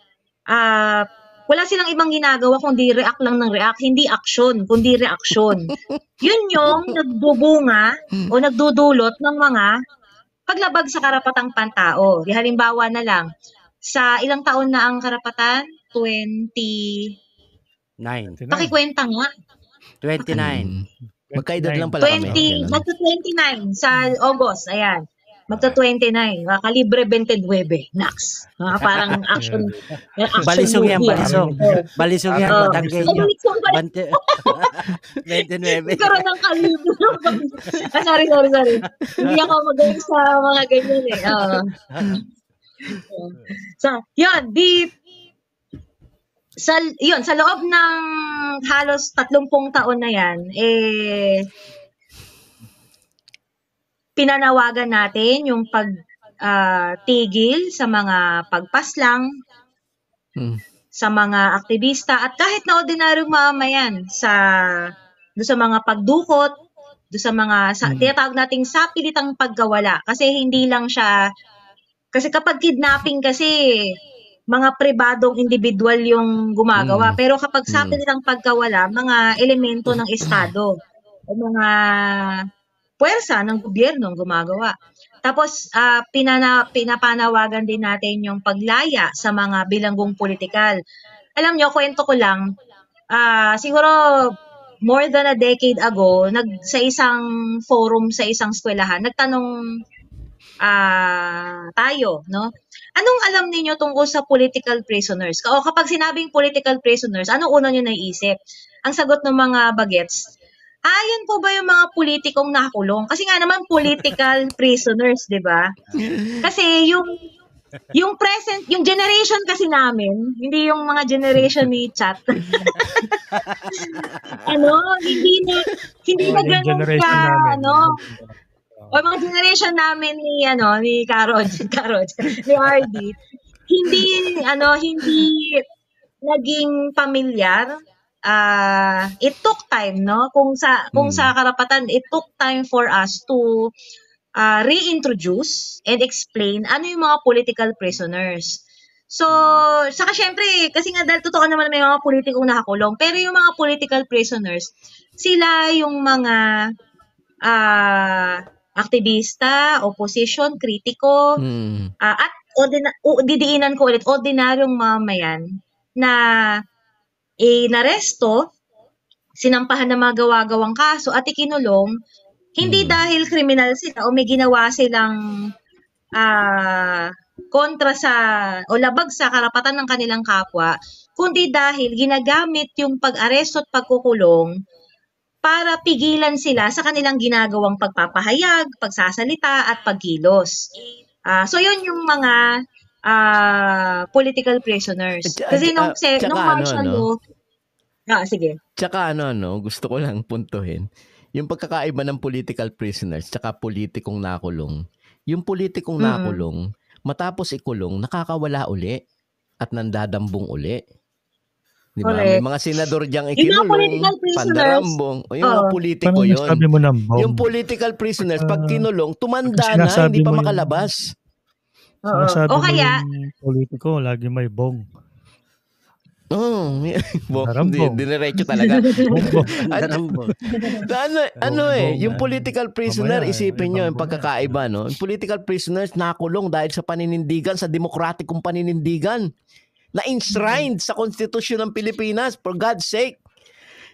wala silang ibang ginagawa kundi react lang ng react, hindi action, kundi reaction. Yun yung nagbubunga o nagdudulot ng mga paglabag sa karapatang pantao. Di halimbawa na lang, sa ilang taon na ang karapatan? 9. Pakikwenta nga. 29. Magkaedad lang pala kami. 20, magta-29 sa August, ayan. Magta-29, kalibre 29, Nax. Parang action. Balisong yan, movie, balisong. Balisong yan, Oo. matangkay Ay, nyo. balisong pala. 29. Nagkaroon ng kalibre. Sorry. Hindi ako magaling sa mga ganyan eh. So, yun, sa loob ng halos 30 taon na yan, pinanawagan natin yung tigil sa mga pagpaslang, sa mga aktivista, at kahit na ordinaryong mamamayan doon sa mga pagdukot, doon sa mga tinatawag nating sapilitang pagkawala. Kasi hindi lang siya, kasi kapag kidnapping kasi, mga pribadong individual yung gumagawa. Pero kapag sapilitang pagkawala, mga elemento ng Estado o mga puwersa ng gobyerno ang gumagawa. Tapos, pinapanawagan din natin yung paglaya sa mga bilanggong politikal. Alam nyo, kwento ko lang, siguro more than a decade ago, sa isang forum, sa isang eskwelahan, nagtanong tayo, no? Anong alam niyo tungkol sa political prisoners? O kapag sinabing political prisoners, anong una niyo naiisip? Ang sagot ng mga bagets, yan po ba yung mga politikong nakakulong? Kasi nga naman political prisoners, 'di ba? Kasi yung present, yung generation kasi namin, hindi yung mga generation ni Chat. hindi na ganun ka, o mga generation namin ni Karod, ni RD, hindi naging pamilyar. It took time, no? Kung sa karapatan, it took time for us to reintroduce and explain ano yung mga political prisoners. So, saka syempre, kasi nga dahil totoo naman may mga politikong nakakulong, pero yung mga political prisoners, sila yung mga aktivista, opposition, kritiko, at didiinan ko ulit, ordinaryong mamayan na inaresto, sinampahan ng mga gawa-gawang kaso at ikinulong, hindi dahil kriminal sila o may ginawa silang kontra o labag sa karapatan ng kanilang kapwa, kundi dahil ginagamit yung pag-aresto at pagkukulong para pigilan sila sa kanilang ginagawang pagpapahayag, pagsasalita at pagkilos. So yun yung mga political prisoners. Kasi nung martial law, sige. Tsaka gusto ko lang puntuhin. Yung pagkakaiba ng political prisoners tsaka politikong nakulong. Yung politikong nakulong, matapos ikulong, nakakawala uli at nandadambong uli. Diba? May mga senador diyang ikinulong, pandarambong. Yung mga politiko yun. Yung political prisoners, pag kinulong, tumanda na, hindi pa makalabas. Sinasabi mo yung politiko, lagi may bong. Diniretso talaga. Yung political prisoner, isipin nyo, yung pagkakaiba, no? Yung political prisoners nakulong dahil sa paninindigan, sa demokratikong paninindigan, na-enshrined sa Konstitusyon ng Pilipinas, for God's sake.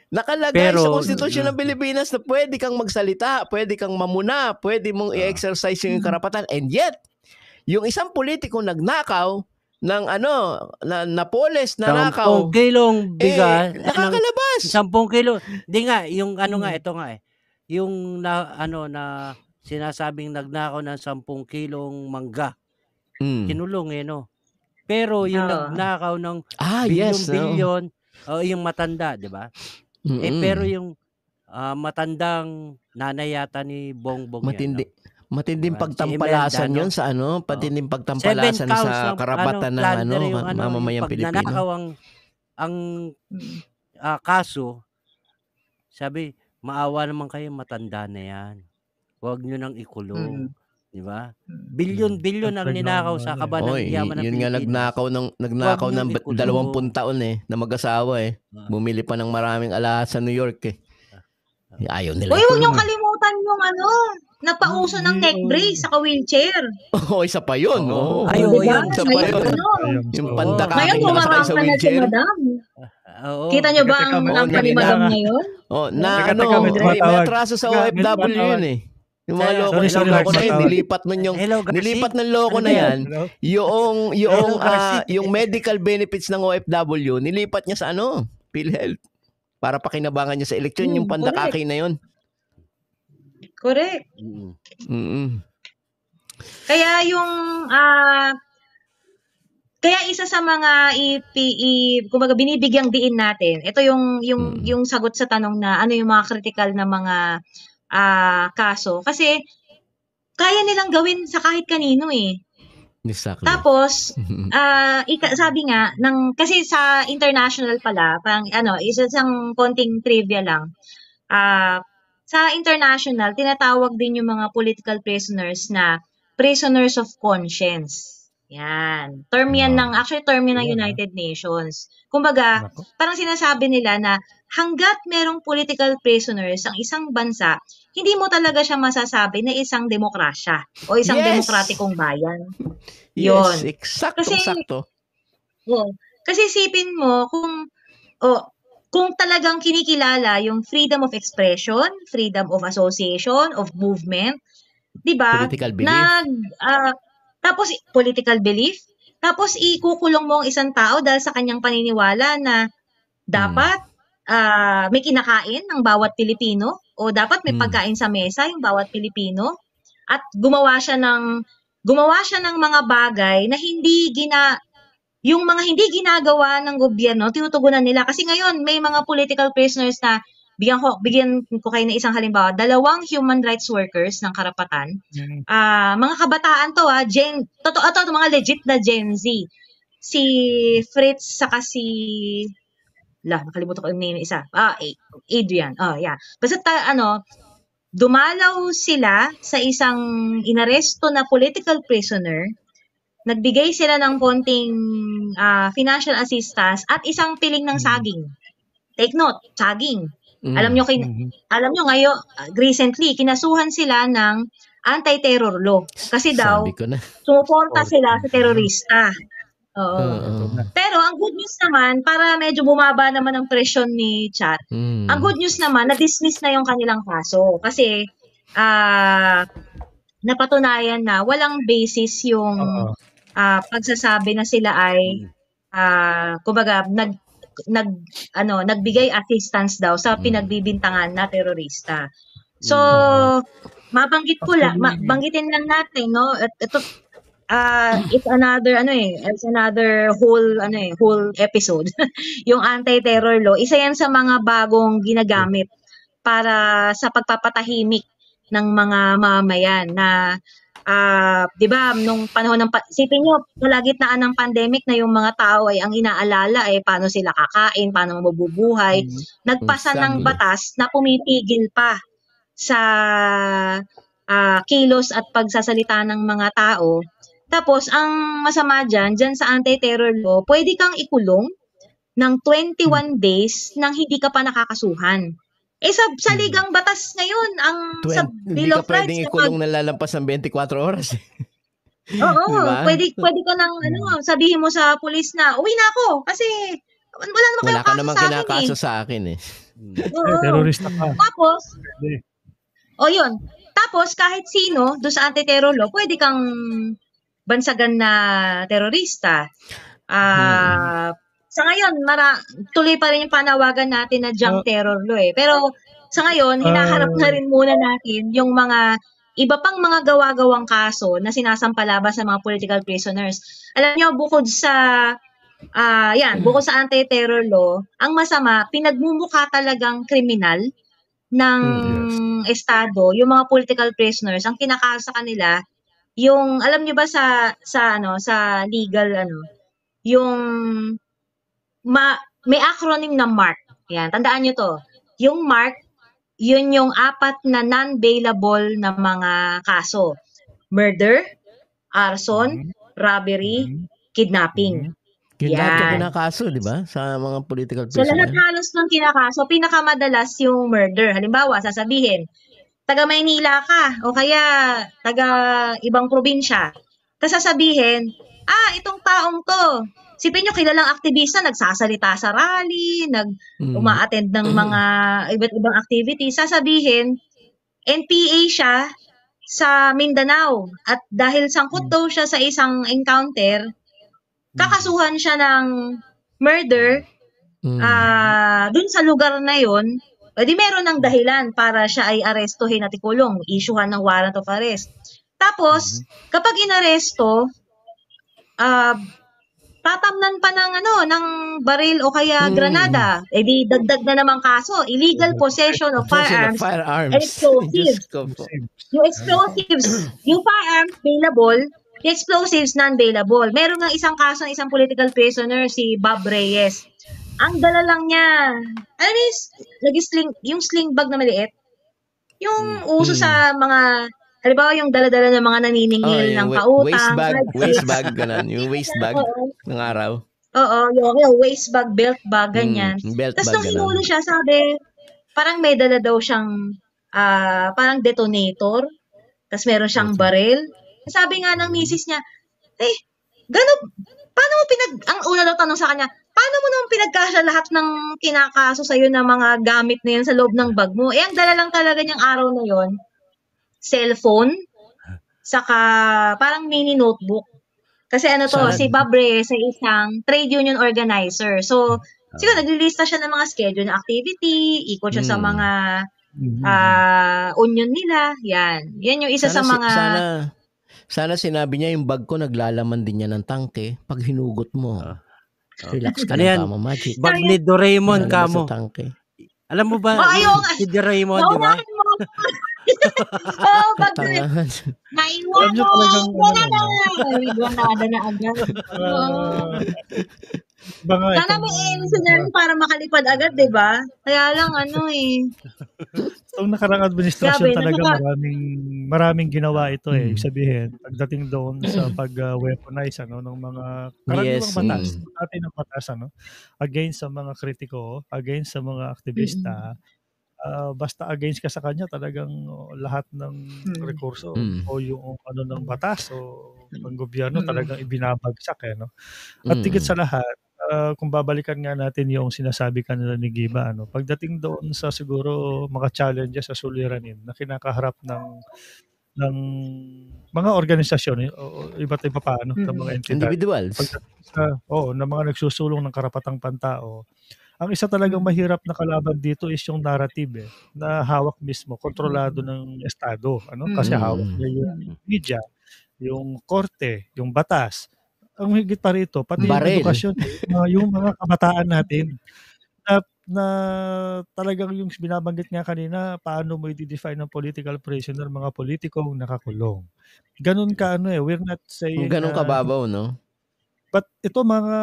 Nakalagay sa Konstitusyon ng Pilipinas na pwede kang magsalita, pwede kang mamuna, pwede mong i-exercise yung karapatan. And yet, yung isang politiko nagnakaw ng napoles na nakaw. 10 kilong bigas. Nakakalabas. 10 kilo. Hindi nga, yung ito nga yung na sinasabing nagnakaw ng 10 kilong mangga. Kinulong no. Pero yung nagnakaw ng bilyon, yung matanda, di ba? Pero yung matandang nanay yata ni Bongbong matinding pagtampalasan yun sa matinding pagtampalasan sa karapatan ng mamamayang Pilipino. Nagnakaw ang kaso, sabi, maawa naman kayo, matanda na yan. Huwag nyo nang ikulong. Di ba? Bilyon ang ninakaw sa kaban ng Oy, yaman ng yun nga Pilipinas. nagnakaw Huwag ng niyong ikulong. 20 taon na mag-asawa Bumili pa ng maraming alahas sa New York Ayaw nila Uy, huwag ikulong. niyong kalimutan yung napauso ng neck brace sa wheelchair. Isa pa yun. Oo. Oo. Ay, oo, Diba? yun. Isa pa Ngayon, yun. Yung pandakake ngayon niya nakasakay humarang sa ka na si wheelchair. Madam. Oo. Kita niyo ba Teka, ang oo, angka ni nalina Madam ka. ngayon? Teka, may may tumatawag. atraso sa Teka, may OFW tumatawag. yun Yung mga Sorry, loko sorry, na loko na yun, tumatawag. nilipat nun yung Hello, Garci. nilipat ng loko Ano na ba yan. Hello? Yung Garci. yung medical benefits ng OFW, nilipat niya sa PhilHealth para pakinabangan niya sa eleksyon yung pandakake na yun. Correct. Mm. Kaya kaya isa sa mga kumbaga binibigyang diin natin, ito yung sagot sa tanong na ano yung mga critical na mga kaso. Kasi kaya nilang gawin sa kahit kanino Exactly. Tapos, sabi nga, kasi sa international pala, parang isang konting trivia lang. Sa international, tinatawag din yung mga political prisoners na prisoners of conscience. Yan. Term yan ng United Nations. Kumbaga, parang sinasabi nila na hanggat merong political prisoners ang isang bansa, hindi mo talaga siya masasabi na isang demokrasya o isang demokratikong bayan. Yes, Yun. sakto. Kasi isipin mo kung talagang kinikilala yung freedom of expression, freedom of association, of movement, 'di ba? Political belief. Tapos political belief, tapos ikukulong mo ang isang tao dahil sa kanyang paniniwala na dapat may kinakain ng bawat Pilipino o dapat may pagkain sa mesa yung bawat Pilipino at gumawa siya ng mga bagay na yung mga hindi ginagawa ng gobyerno, tinutugunan nila. Kasi ngayon, may mga political prisoners na, bigyan ko kayo ng isang halimbawa, 2 human rights workers ng karapatan. Mga kabataan to mga legit na Gen Z. Si Fritz, saka nakalimutan ko yung name isa. Adrian. Yeah. Basta dumalaw sila sa isang inaresto na political prisoner. Nagbigay sila ng konting financial assistance at isang piling ng saging. Take note, saging. Alam nyo ngayon, recently, kinasuhan sila ng anti-terror law. Kasi daw, sumuporta sila sa terorista. Oo. Pero ang good news naman, para medyo bumaba naman ang presyon ni Chat, ang good news naman, na-dismiss na yung kanilang kaso. Kasi, napatunayan na walang basis yung pagsasabi na sila ay kumbaga nagbigay assistance daw sa pinagbibintangan na terorista. So banggitin lang natin ito it's another whole episode. Yung anti-terror law, isa yan sa mga bagong ginagamit para sa pagpapatahimik ng mga mamamayan na 'di ba nung panahon sipin niyo kalagitnaan ng pandemic na yung mga tao ay ang inaalala ay paano sila kakain, paano mabubuhay. Nagpasa ng batas na pumipigil pa sa kilos at pagsasalita ng mga tao. Tapos ang masama diyan sa anti-terror law, pwede kang ikulong ng 21 days nang hindi ka pa nakakasuhan. Sa ligang batas ngayon, sa Bill of Rights, hindi ka pwedeng ikulong na lalampas ng 24 oras. Oo, diba? pwede ka nang sabihin mo sa pulis na, uwi na ako kasi wala ka naman kinakaso sa akin Terorista ka. Tapos, yun. Tapos, kahit sino, doon sa anti-terror law, pwede kang bansagan na terorista. Sa ngayon, tuloy pa rin yung panawagan natin na junk terror law Pero sa ngayon, hinaharap na rin muna natin yung mga iba pang mga gawa-gawang kaso na sinasampalabas sa mga political prisoners. Alam niyo, bukod sa anti-terror law, ang masama, pinagmumukha talagang kriminal ng estado, yung mga political prisoners, ang kinakaso sa kanila, yung alam niyo ba sa legal yung may acronym na MARC. Yan, tandaan niyo to. Yung MARC, yun yung 4 na non-bailable na mga kaso. murder, arson, robbery, kidnapping. Kidnap Yan. kinakaso, di ba? Sa mga political So lahat prisoner. halos ng kinakaso, pinakamadalas yung murder. Halimbawa, sasabihin, taga Maynila ka o kaya taga ibang probinsya. Tapos sasabihin, itong taong to, sipin nyo kilalang aktivista, nagsasalita sa rally, uma-attend ng mga iba't ibang activities. Sasabihin, NPA siya sa Mindanao at dahil sangkot daw siya sa isang encounter, kakasuhan siya ng murder dun sa lugar na yon. Di meron ng dahilan para siya ay arestuhin at ikulong, isyuhan ng warrant of arrest. Tapos, kapag inaresto, tatamnan pa ng baril o kaya granada. Di dagdag na namang kaso, illegal possession of firearms and explosives. Yung explosives, yung firearms available, yung explosives non-available. Meron ng isang kaso ng isang political prisoner, si Bob Reyes. Ang dala lang niya, yung sling bag na maliit, yung uso sa mga, halimbawa yung dala-dala ng mga naniningil ng pautang. Waist bag, ganun. Yung waist bag ng araw. Oo, yung waist bag, belt bag, ganyan. Tapos nung hinuli siya, sabi, parang may dala daw siyang, parang detonator, tapos meron siyang baril. Sabi nga ng misis niya, paano mo ang una daw tanong sa kanya, paano mo naman pinagkasya lahat ng kinakaso sa'yo na mga gamit na yan sa loob ng bag mo? Ang dala lang talaga niyang araw na yon, cellphone, saka parang mini notebook. Kasi si Bob Reyes ay isang trade union organizer. So, siguro naglilista siya ng mga schedule na activity, ikot siya sa mga union nila. Yan yung isa sa mga... Sana sinabi niya yung bag ko naglalaman din niya ng tangke pag hinugot mo. Relax ka lang, Kamo Magic. Bag ni Doraemon, Kamo. Alam mo ba, si Doraemon, di ba? Bag naiwan mo. Granada na agad. Sana may engineer para makalipad agad, di ba? Kaya lang, Itong nakarang administrasyon talaga maraming ginawa ito sabihin, pagdating doon sa pag-weaponize ng mga karaniwang batas, natin ng batas against sa mga kritiko, against sa mga aktivista, basta against ka sa kanya, talagang lahat ng rekurso o yung ng batas o ng gobyerno talagang ibinabagsak At tigit sa lahat, kung babalikan nga natin yung sinasabi kanila ni Giba, pagdating doon sa siguro mga challenges sa suliranin na kinakaharap ng mga organisasyon o iba't iba paano ng mga entidad. Individuals. Na mga nagsusulong ng karapatang pantao. Ang isa talagang mahirap na kalaban dito is yung narrative na hawak mismo, kontrolado ng Estado. Kasi hawak niya yung media, yung korte, yung batas. Ang higit pa rito, pati yung edukasyon, yung mga kabataan natin na talagang yung binabanggit nga kanina, paano mo i-define ng political prisoner, mga politikong nakakulong. Ganun ka we're not saying ganun kababaw, no? But ito mga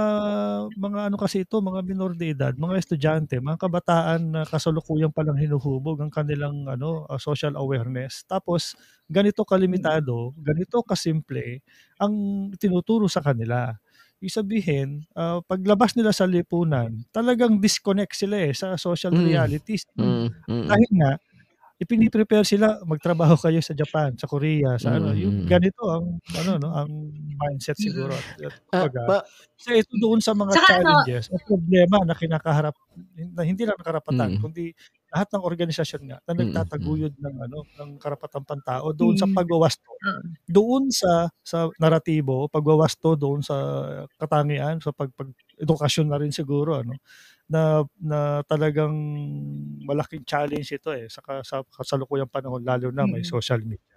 kasi ito, mga minor de edad, mga estudyante, mga kabataan na kasalukuyang palang hinuhubog ang kanilang social awareness. Tapos ganito kalimitado, ganito kasimple ang tinuturo sa kanila. Ibig sabihin, paglabas nila sa lipunan, talagang disconnect sila sa social realities. Dahil nga ipini-prepare sila, magtrabaho kayo sa Japan, sa Korea, sa yung ganito ang ang mindset siguro. Kasi ito doon sa mga challenges, at problema na kinakaharap, na hindi lang karapatan, kundi lahat ng organisasyon nga na nagtataguyod ng karapatang pantao doon sa pagwawasto. Doon sa naratibo, pagwawasto doon sa katangian, sa edukasyon na rin siguro na talagang malaking challenge ito sa kasalukuyang panahon, lalo na may social media.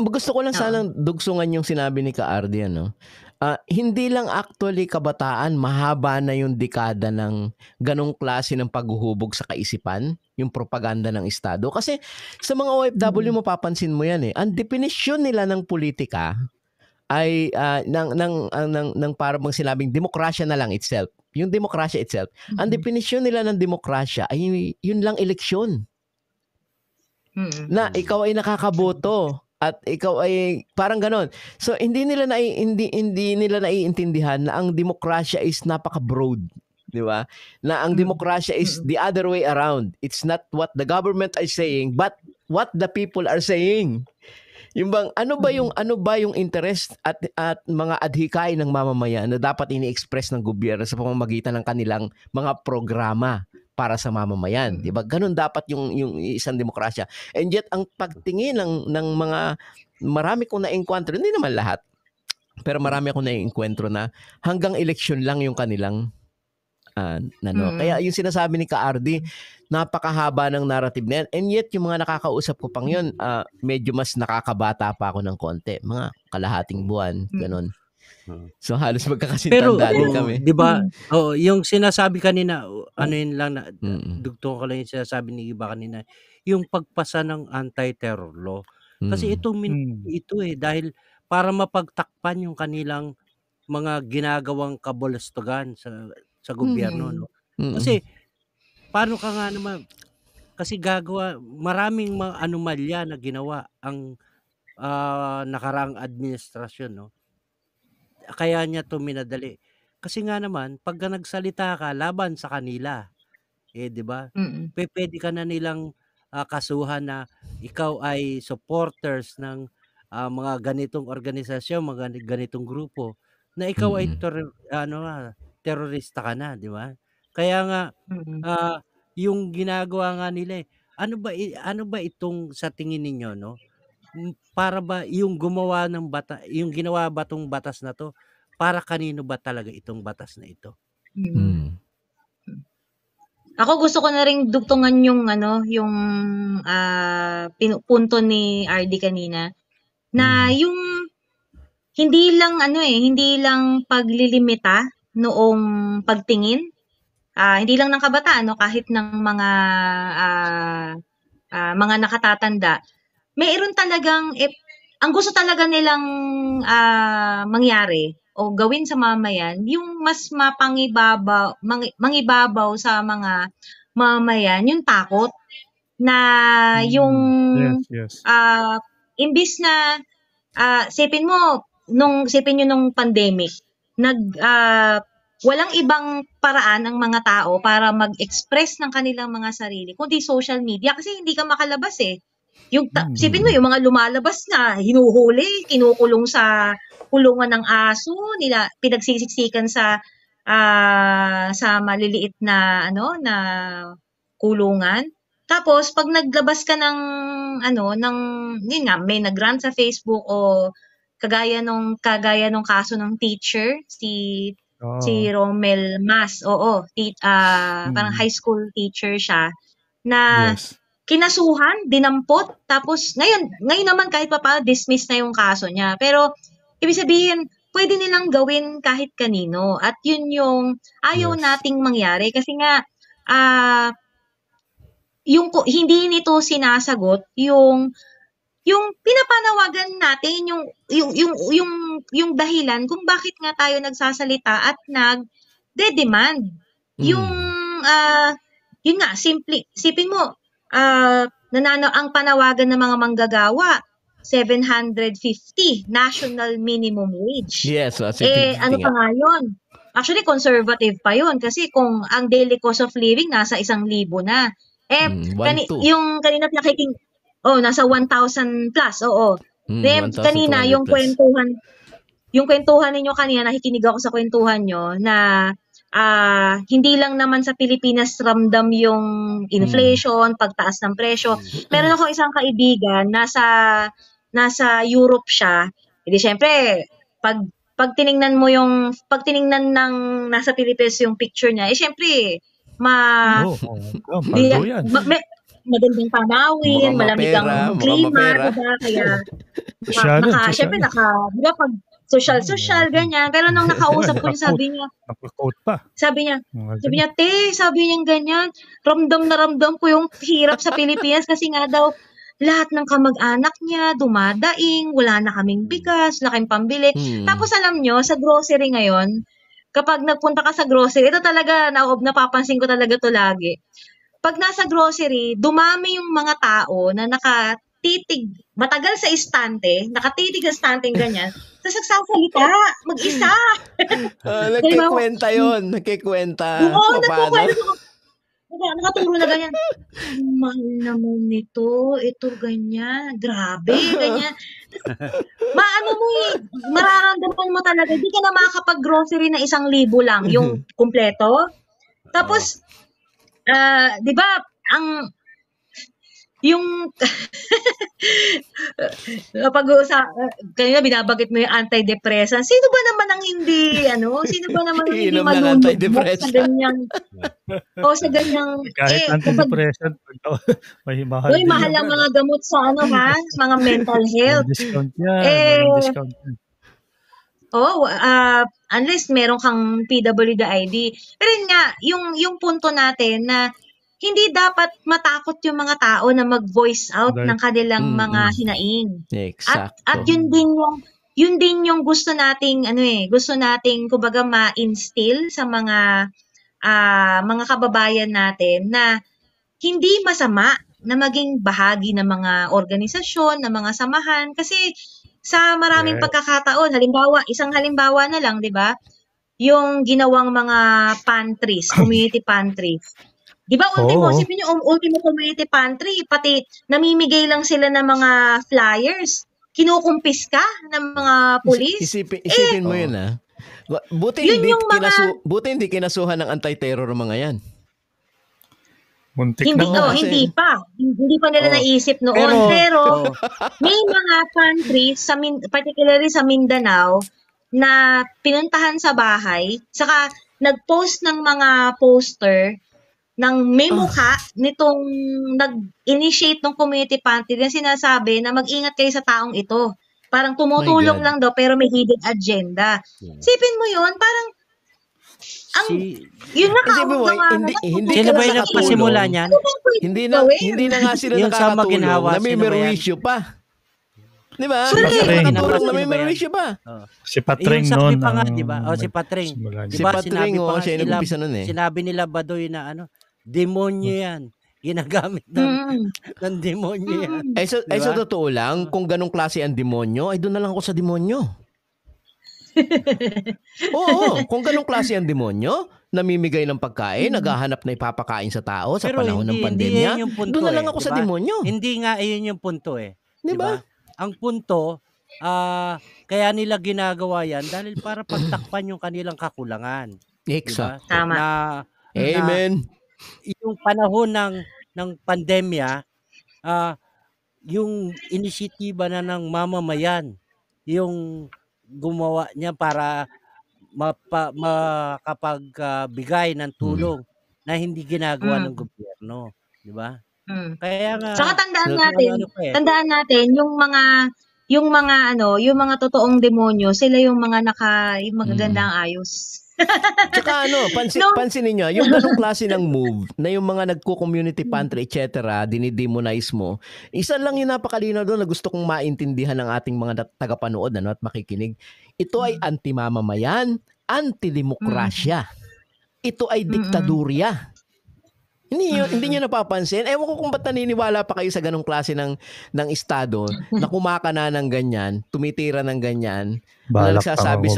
Gusto ko lang sanang dugsungan yung sinabi ni Ka-Ardi, hindi lang actually kabataan, mahaba na yung dekada ng ganong klase ng paghuhubog sa kaisipan, yung propaganda ng Estado. Kasi sa mga OFW, mapapansin mo yan ang definisyon nila ng politika ay ng parang sinabing demokrasya na lang itself. Yung demokrasya itself. Ang definisyon nila ng demokrasya ay yun lang eleksyon. Na ikaw ay nakakaboto at ikaw ay parang ganon. So hindi nila naiintindihan na ang demokrasya is napaka-broad, di ba? Na ang demokrasya is the other way around. It's not what the government is saying, but what the people are saying. Yung bang ano ba yung interest at mga adhikain ng mamamayan na dapat ini-express ng gobyerno sa pamamagitan ng kanilang mga programa para sa mamamayan, 'di ba? Ganun dapat yung isang demokrasya. And yet ang pagtingin ng mga marami kong na-encounter, hindi naman lahat, pero marami akong na-encounter na hanggang eleksyon lang yung kanilang Kaya yung sinasabi ni Ka-Ardi, napakahaba ng narrative na yan. And yet, yung mga nakakausap ko pang yun, medyo mas nakakabata pa ako ng konti. Mga kalahating buwan, ganun. So, halos magkakasintanda din kami. Di ba, yung sinasabi kanina, ano yun lang, dugtong ko lang yung sinasabi ni Iba kanina, yung pagpasa ng anti-terror law. Kasi ito dahil para mapagtakpan yung kanilang mga ginagawang kabulastugan sa gobyerno, no? Kasi paano ka nga naman, kasi maraming mga anomalya na ginawa ang nakaraang administrasyon, no? Kaya niya to minadali. Kasi nga naman, pag nagsalita ka laban sa kanila, di ba? Pwede ka na nilang kasuhan na ikaw ay supporters ng mga ganitong organisasyon, mga ganitong grupo, na ikaw ay terorista ka na, di ba? Kaya nga yung ginagawa nga nila, ano ba itong sa tingin ninyo, no? Para ba yung gumawa ng yung ginawa ba tong batas na to, para kanino ba talaga itong batas na ito? Ako gusto ko na ring dugtungan yung punto ni RD kanina, na yung hindi lang paglilimita noong pagtingin, hindi lang ng kabataan, no, kahit ng mga nakatatanda. Mayroon talagang ang gusto talaga nilang mangyari o gawin sa mamayan, yung mas mangibabaw sa mga mamayan, yung takot na yung imbis na sipin nyo nung pandemic, walang ibang paraan ang mga tao para mag-express ng kanilang mga sarili kundi social media, kasi hindi ka makalabas sipin mo yung mga lumalabas na hinuhuli, kinukulong sa kulungan ng aso, nila pinagsisiksikan sa maliliit na na kulungan. Tapos pag naglabas ka ng yun nga, may nag-rant sa Facebook o kagaya nung kaso ng teacher, si Romel Mas, parang high school teacher siya na kinasuhan, dinampot, tapos ngayon naman kahit pa dismiss na yung kaso niya. Pero ibig sabihin, pwede nilang gawin kahit kanino, at yun yung ayaw nating mangyari, kasi nga yung hindi nito sinasagot yung pinapanawagan natin, yung dahilan kung bakit nga tayo nagsasalita at nagde-demand. Yun nga, simple, sipin mo, ang panawagan ng mga manggagawa, 750 national minimum wage. Yes, ano pa nga yun? Actually, conservative pa yun, kasi kung ang daily cost of living nasa 1,000 na. Yung kanina nasa 1,000 plus, kanina, yung kwentuhan ninyo kanina, nakikinig ako sa kwentuhan nyo, na hindi lang naman sa Pilipinas ramdam yung inflation, pagtaas ng presyo. Meron ako isang kaibigan, nasa Europe siya. Hindi, syempre, pag tiningnan ng nasa Pilipinas yung picture niya, syempre, magandang tanawin, malamig ang klima, diba? Kaya, syempre, pag social, ganyan. Pero nung nakausap ko niya, sabi niya, ganyan, ramdam na ramdam ko yung hirap sa Pilipinas, kasi nga daw, lahat ng kamag-anak niya, dumadaing, wala na kaming bigas, wala kaming pambili. Tapos alam nyo, sa grocery ngayon, kapag nagpunta ka sa grocery, ito talaga, napapansin ko talaga to lagi. Pag nasa grocery, dumami yung mga tao na matagal sa istante, nakatitig sa istante ganyan, tapos nagsasalita, mag-isa. Nagkikwenta yun. Nagkikwenta. Oo, Paano? nakaturo na ganyan. Mahal naman nito, ito ganyan, grabe, ganyan. Maano mo mararamdaman mo talaga, di ka na makakapag-grocery na 1,000 lang, yung kumpleto. Tapos, di ba, yung kanina binabagit mo yung antidepressant. Sino ba naman ang hindi Iinom ng malulugmok antidepressant. sa ganyang Kahit antidepressant, may mahal Uy, din mahal yan, ang mga gamot sa mga mental health. discount yan. Walang discount yan. Unless meron kang PWD ID. Pero yun nga, yung punto natin na hindi dapat matakot yung mga tao na mag-voice out Right. ng kanilang mga hinaing. Exacto. At yun din yung gusto nating kumbaga ma-instill sa mga kababayan natin na hindi masama na maging bahagi ng mga organisasyon, ng mga samahan kasi sa maraming pagkakataon, isang halimbawa na lang, 'di ba? Yung ginawang mga pantries, community pantries. 'Di ba isipin niyo ultimo community pantry, pati namimigay lang sila ng mga flyers, kinukumpiska ng mga pulis. Isipin mo yun Buti hindi kinasuhan ng anti-terror mga yan. Muntik na nga. Hindi pa nila naisip noon. Pero may mga pantries, particularly sa Mindanao, na pinuntahan sa bahay, saka nag-post ng mga poster ng may mukha nitong nag-initiate ng community pantry na sinasabi na mag-ingat kayo sa taong ito. Parang tumutulong lang daw pero may hidden agenda. Sipin mo yun, parang yun sino ba yung nagpasimula niyan? Hindi na nga sila nakakatulong na may merwisyo pa. Di ba? Nakakatulong na may merwisyo pa. Si Patring noon. Si Patring. Si Patring, siya yung nag-umpisa nun Sinabi nila Badoy na demonyo yan. Ginagamit ng demonyo yan. Sa totoo lang, kung ganong klase ang demonyo, ay doon na lang ako sa demonyo. Oo, kung ganong klase ang demonyo, namimigay ng pagkain, naghahanap na ipapakain sa tao sa panahon ng pandemya, doon na lang ako sa demonyo. Hindi nga iyon yung punto Diba? Ang punto, kaya nila ginagawa yan dahil para pagtakpan yung kanilang kakulangan. Exact. Diba? Tama. Amen. Yung panahon ng pandemya, yung inisyatiba na ng mamamayan, yung gumawa niya para makapagbigay ng tulong na hindi ginagawa ng gobyerno, di ba? Kaya nga saka tandaan natin yung mga totoong demonyo, sila yung mga yung magagandang ayos. Tsaka pansinin nyo, yung ganong klase ng move na yung mga nagko-community pantry, etc., dinidemonize mo, isa lang yung napakalinaw doon na gusto kong maintindihan ng ating mga tagapanood at makikinig. Ito ay anti-mamamayan, anti-demokrasya. Ito ay diktadurya. Hindi nyo napapansin. Ewan ko kung ba't naniniwala pa kayo sa ganong klase ng estado na kumakana ng ganyan, tumitira ng ganyan, na nagsasabi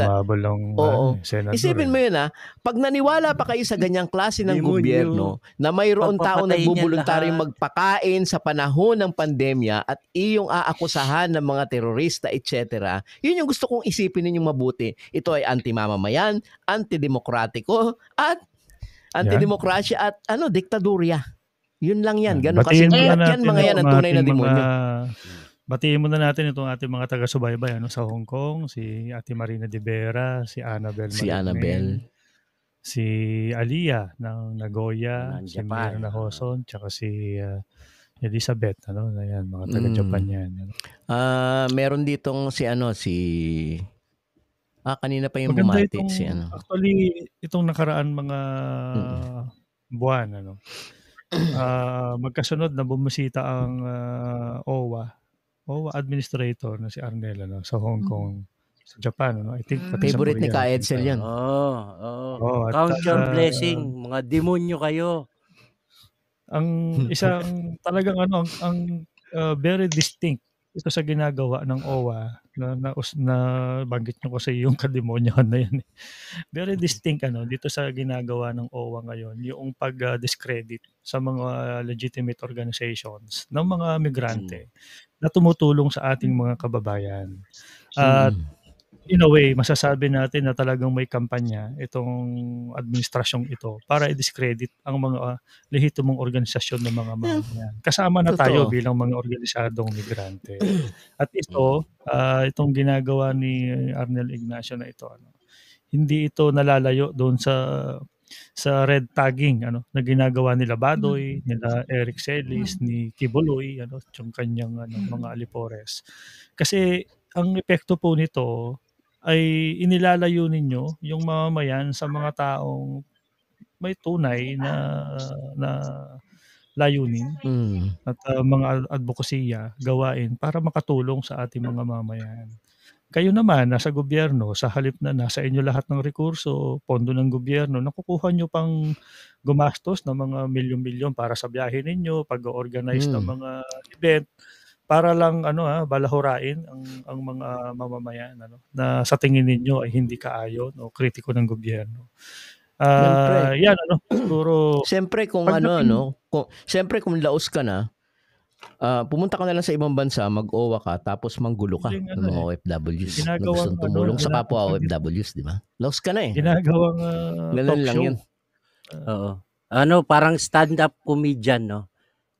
Isipin mo yun pag naniwala pa kayo sa ganyang klase ng gobyerno na mayroon tao nagbubuluntaryong magpakain sa panahon ng pandemya at iyong aakusahan ng mga terorista, etc., yun yung gusto kong isipin ninyong mabuti. Ito ay anti-mamamayan, anti-demokratiko, at antidemokrasya at diktadurya. Yun lang yan. Ganun kasi yan mga yan ang tunay na demonyo. Batiin muna natin itong ating mga taga-subaybay sa Hong Kong, si Ate Marina de Vera, si Annabel, si Aliyah ng Nagoya, si Mirna Hoson, tsaka si Elizabeth, ayan, mga taga-Japan yan. Meron ditong kanina pa yung bumati Actually, itong nakaraan mga buwan, magkasunod na bumisita ang OWA administrator na si Arnel sa Hong Kong, sa Japan. I think favorite ni Ka Edsel yan. Count your blessing, mga demonyo kayo. Ang isang talagang ang very distinct ito sa ginagawa ng OWA na banggit nyo kasi yung kademonyahan na yan. Very distinct dito sa ginagawa ng OWA ngayon, yung pag-discredit sa mga legitimate organizations ng mga migrante na tumutulong sa ating mga kababayan. At in a way, masasabi natin na talagang may kampanya itong administrasyong ito para i-discredit ang mga lehitimong organisasyon ng mga mamamayan. Kasama na tayo bilang mga organisadong migrante. At ito, itong ginagawa ni Arnel Ignacio na ito, hindi ito nalalayo doon sa red tagging na ginagawa nila Badoy, nila Eric Celis, ni Kibuloy, yung kanyang mga alipores. Kasi ang epekto po nito ay inilalayo ninyo yung mamamayan sa mga taong may tunay na layunin at mga advokasya gawain para makatulong sa ating mga mamamayan. Kayo naman, nasa gobyerno, sa halip na nasa inyo lahat ng rekurso, pondo ng gobyerno, nakukuha nyo pang gumastos ng mga milyon-milyon para sa biyahe ninyo, pag-organize ng mga event, para lang balahurain ang mga mamamayan na sa tingin ninyo ay hindi kaayon o kritiko ng gobyerno. Yan siguro. Siyempre kung siyempre kung laos ka na, pumunta ka na lang sa ibang bansa, mag-OWA ka, tapos manggulo ka ng mga OFWs na gustong tumulong sa kapwa OFWs, di ba? Laos ka na eh. Ginagawang talk lang show. Yun. Oo. Parang stand-up comedian, no?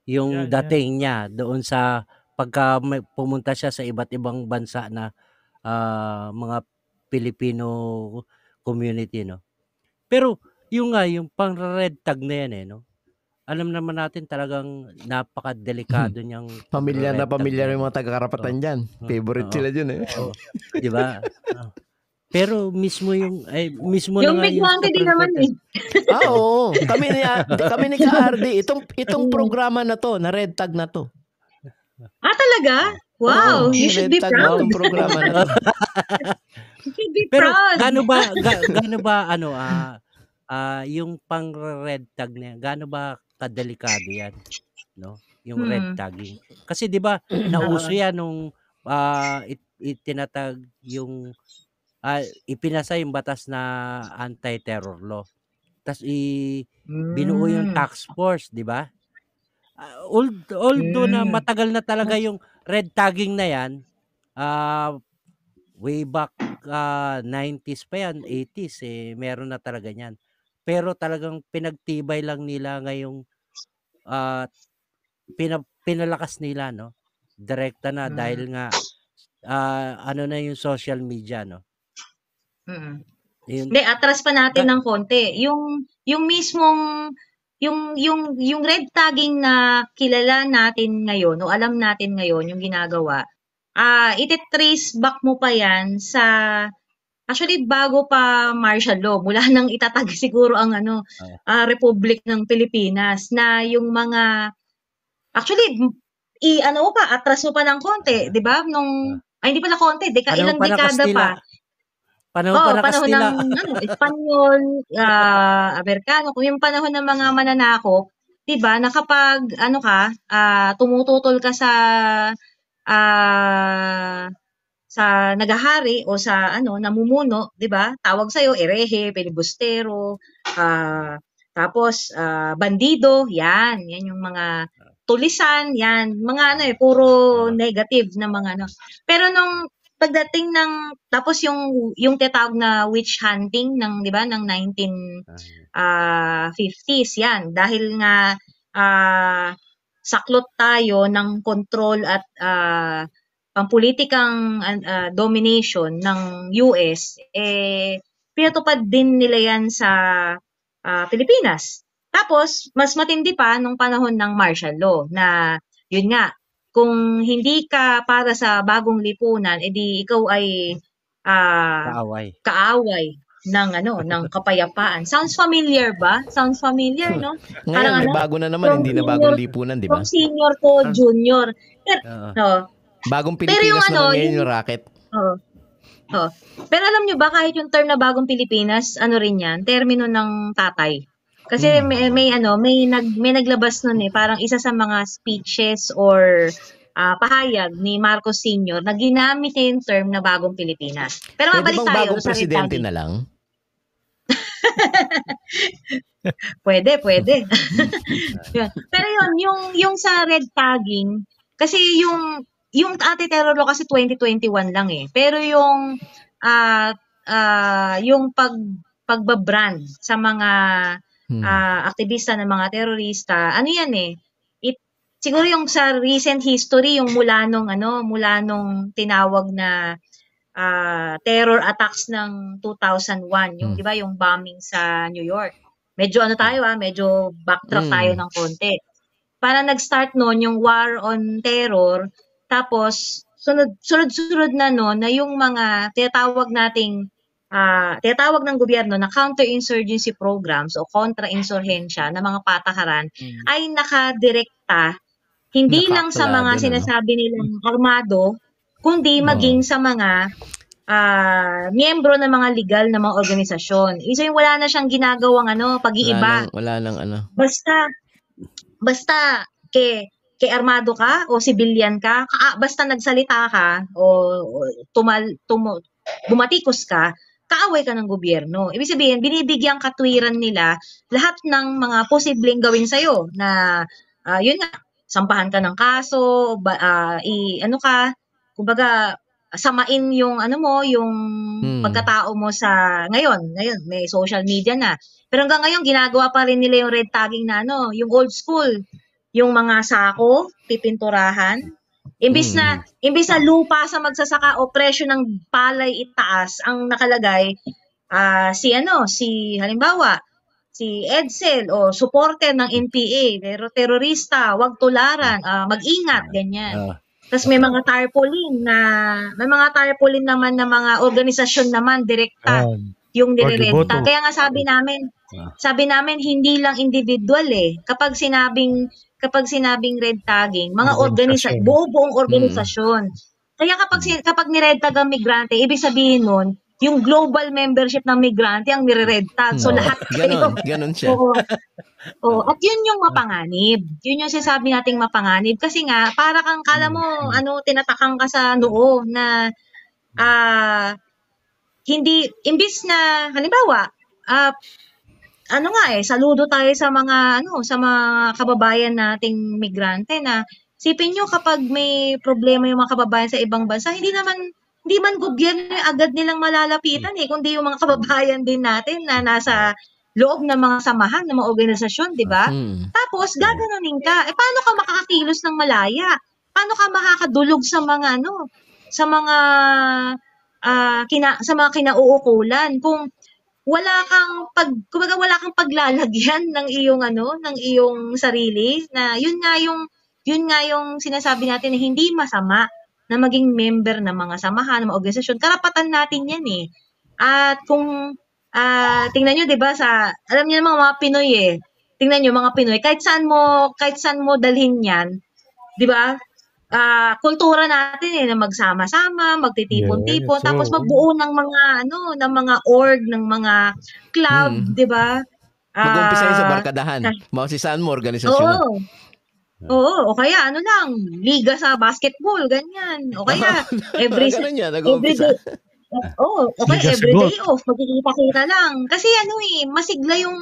Yung dating niya doon sa pagka pumunta siya sa iba't ibang bansa na mga Filipino community, no? Pero yung pang-red tag na yan, no? Alam naman natin talagang napaka-delikado niyang pamilyar yung mga taga-karapatan dyan. Favorite sila dyan eh. Di ba? Pero mismo yung migrante din naman eh. Oo. Kami ni Ka-Ardi, itong programa na to, na red tag na to. Talaga? Wow, you should be proud. Itong programa na to. You should be Pero proud. gaano ba yung pang-red tag na yan, gaano ba kadelikado yan, no? Yung red tagging. Kasi 'di ba, nauso yan nung itinatag yung ipinasa yung batas na anti-terror law. Tapos binuo yung task force, 'di ba? Although na matagal na talaga yung red tagging na yan, way back 90s pa yan, 80s meron na talaga yan. Pero talagang pinagtibay lang nila ngayong pinalakas nila, no? Direkta na dahil nga na yung social media, no? Hindi, atras pa natin ng konti. Yung mismong yung red tagging na kilala natin ngayon o alam natin ngayon yung ginagawa, iti-trace back mo pa yan sa actually bago pa martial law, mula nang itatag siguro ang Republic ng Pilipinas, na yung mga actually atras mo pa ng konti, 'di ba? Hindi pala konti, ilang dekada pa. Panahon ng Espanyol, Amerikano, kung yung panahon ng mga mananakop, 'di ba? Na kapag tumututol ka sa nagahari o sa namumuno, 'di ba? Tawag sa iyo erehe, filibustero, tapos bandido, yan yung mga tulisan, yan, mga puro negative na mga Pero nung pagdating ng tapos yung tinatawag na witch hunting ng 'di ba ng 1950s yan, dahil nga saklot tayo ng control at pampulitikang domination ng US, pinatupad din nila yan sa Pilipinas. Tapos mas matindi pa nung panahon ng martial law, na yun nga, kung hindi ka para sa bagong lipunan, edi ikaw ay kaaway ng kapayapaan. Sounds familiar ba? Sounds familiar, no? Ngayon may bago na naman, hindi na bagong lipunan, di ba? From senior to junior. Bagong Pilipinas naman ngayon yung racket. Pero alam nyo ba, kahit yung term na bagong Pilipinas, rin yan, termino ng tatay. Kasi may naglabas nun parang isa sa mga speeches or pahayag ni Marcos Sr. na ginamit niya yung term na bagong Pilipinas. Pero Pwede mabalik bang tayo bagong sa red presidente tagging. na lang? Pwede. Yun. Pero yung sa red tagging, kasi yung anti-terror law kasi 2021 lang eh. Pero yung pagbabrand sa mga aktivista ng mga terorista, ano yan eh? Siguro yung sa recent history, yung mula nung tinawag na terror attacks ng 2001, yung 'di ba yung bombing sa New York. Medyo medyo backtrack tayo ng konti. Para nag-start noon yung war on terror, tapos sunod-sunod na noon na yung mga tinatawag ng gobyerno na counterinsurgency programs o kontra-insurhensya na mga patakaran ay nakadirekta hindi lang sa mga sinasabi nilang armado, kundi maging sa mga miyembro ng mga legal na mga organisasyon. Isa yung wala na siyang ginagawang pag-iiba. Wala nang Basta kay armado ka o civilian ka, basta nagsalita ka o bumatikos ka, kaaway ka ng gobyerno. Ibig sabihin, binibigyan katwiran nila lahat ng mga posibleng gawin sa'yo na yun nga, sampahan ka ng kaso, kumbaga samain yung yung pagkatao mo sa ngayon may social media na. Pero hanggang ngayon ginagawa pa rin nila yung red tagging na yung old school, yung mga sako, pipinturahan. Imbis na lupa sa magsasaka o presyo ng palay itaas ang nakalagay, halimbawa si Edsel o supporter ng NPA, pero terorista, wag tularan, mag-ingat, ganyan. Tapos may mga tarpaulin naman na mga organisasyon naman direkta yung nirerenta. Kaya nga sabi namin hindi lang individual eh. Kapag sinabing red tagging, mga organisasyon, buong organisasyon. Kaya kapag ni-red tag ang migrante, ibig sabihin nun, yung global membership ng migrante ang nire-red tag. So lahat ganon siya. At yun yung mapanganib. Yun yung sinasabi nating mapanganib kasi nga para kang kala mo tinatakang ka sa noo na hindi imbis na halimbawa saludo tayo sa mga kababayan nating migrante na sipin nyo kapag may problema yung mga kababayan sa ibang bansa, hindi man gobyerno agad nilang malalapitan kundi yung mga kababayan din natin na nasa loob ng mga samahan ng mga organisasyon, di ba? Tapos gaganunin ka. Paano ka makakakilos ng malaya? Paano ka makakadulog sa mga sa mga kinauukulan kung wala kang paglalagyan ng iyong sarili na yun nga yung sinasabi natin na hindi masama na maging member ng mga samahan, ng mga organisasyon. Karapatan natin yan eh. At kung tingnan nyo, 'di ba, alam niyo naman mga Pinoy eh. Tingnan nyo mga Pinoy, kahit saan mo dalhin 'yan, 'di ba? Kultura natin na magsama-sama, magtitipon-tipon, tapos magbuo ng mga org, ng mga club, 'di ba? Mag-umpisa sa barkadahan. Mausisaan mo organisasyon. Oo, o kaya liga sa basketball, ganyan. O kaya every day off, magkikita-kita lang. Kasi masigla yung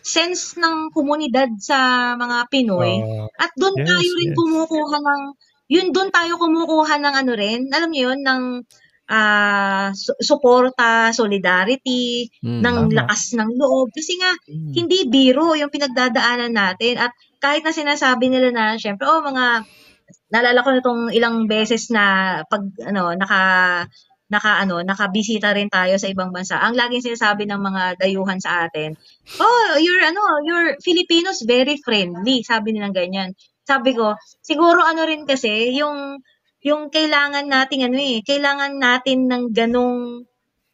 sense ng komunidad sa mga Pinoy. At doon tayo rin kumukuha ng alam niyo yun, ng suporta, solidarity, ng lakas ng loob. Kasi nga, hindi biro yung pinagdadaanan natin. At kahit na sinasabi nila na, syempre, naalala ko na itong ilang beses na pag, nakabisita rin tayo sa ibang bansa. Ang laging sinasabi ng mga dayuhan sa atin, your Filipinos very friendly, sabi nilang ganyan. Sabi ko, siguro rin kasi, yung kailangan natin kailangan natin ng ganong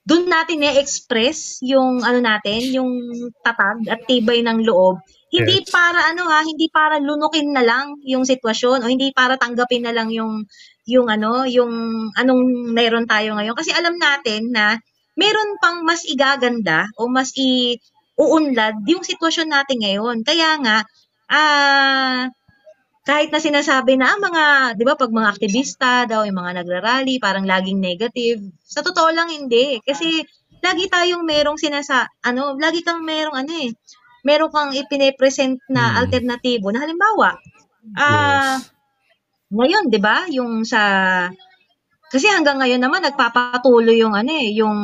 doon natin i-express yung yung tatag at tibay ng loob. Hindi para lunukin na lang yung sitwasyon o hindi para tanggapin na lang yung anong meron tayo ngayon. Kasi alam natin na meron pang mas igaganda o mas iuunlad yung sitwasyon natin ngayon. Kaya nga kahit na sinasabi na mga, 'di ba, pag mga aktivista daw, yung mga nagrarally, parang laging negative. Sa totoo lang hindi. Kasi lagi tayong merong lagi kang meron kang ipine-present na alternatibo na halimbawa, Yes. ngayon, 'di ba, kasi hanggang ngayon naman nagpapatuloy yung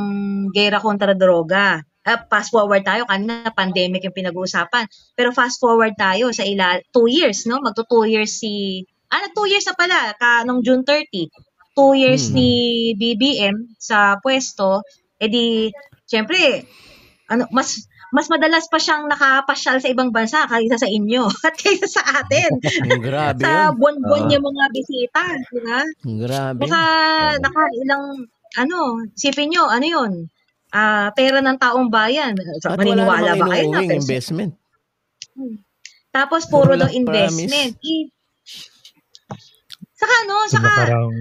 gera kontra droga. Fast forward tayo, kanina pandemic yung pinag-uusapan. Pero fast forward tayo sa 2 years, no? 2 years 2 years na pala, nung June 30. 2 years ni BBM sa pwesto, syempre, mas madalas pa siyang nakapasyal sa ibang bansa kaysa sa inyo at kaysa sa atin. Grabe sa yun. buwan-buwan yung mga bisita, di ba? Grabe. Nakailang, isipin nyo, yun? Pera ng taong bayan. At wala Maniniwala namang ba kayo na inuuwing investment. Tapos puro daw Walang investment. Saka parang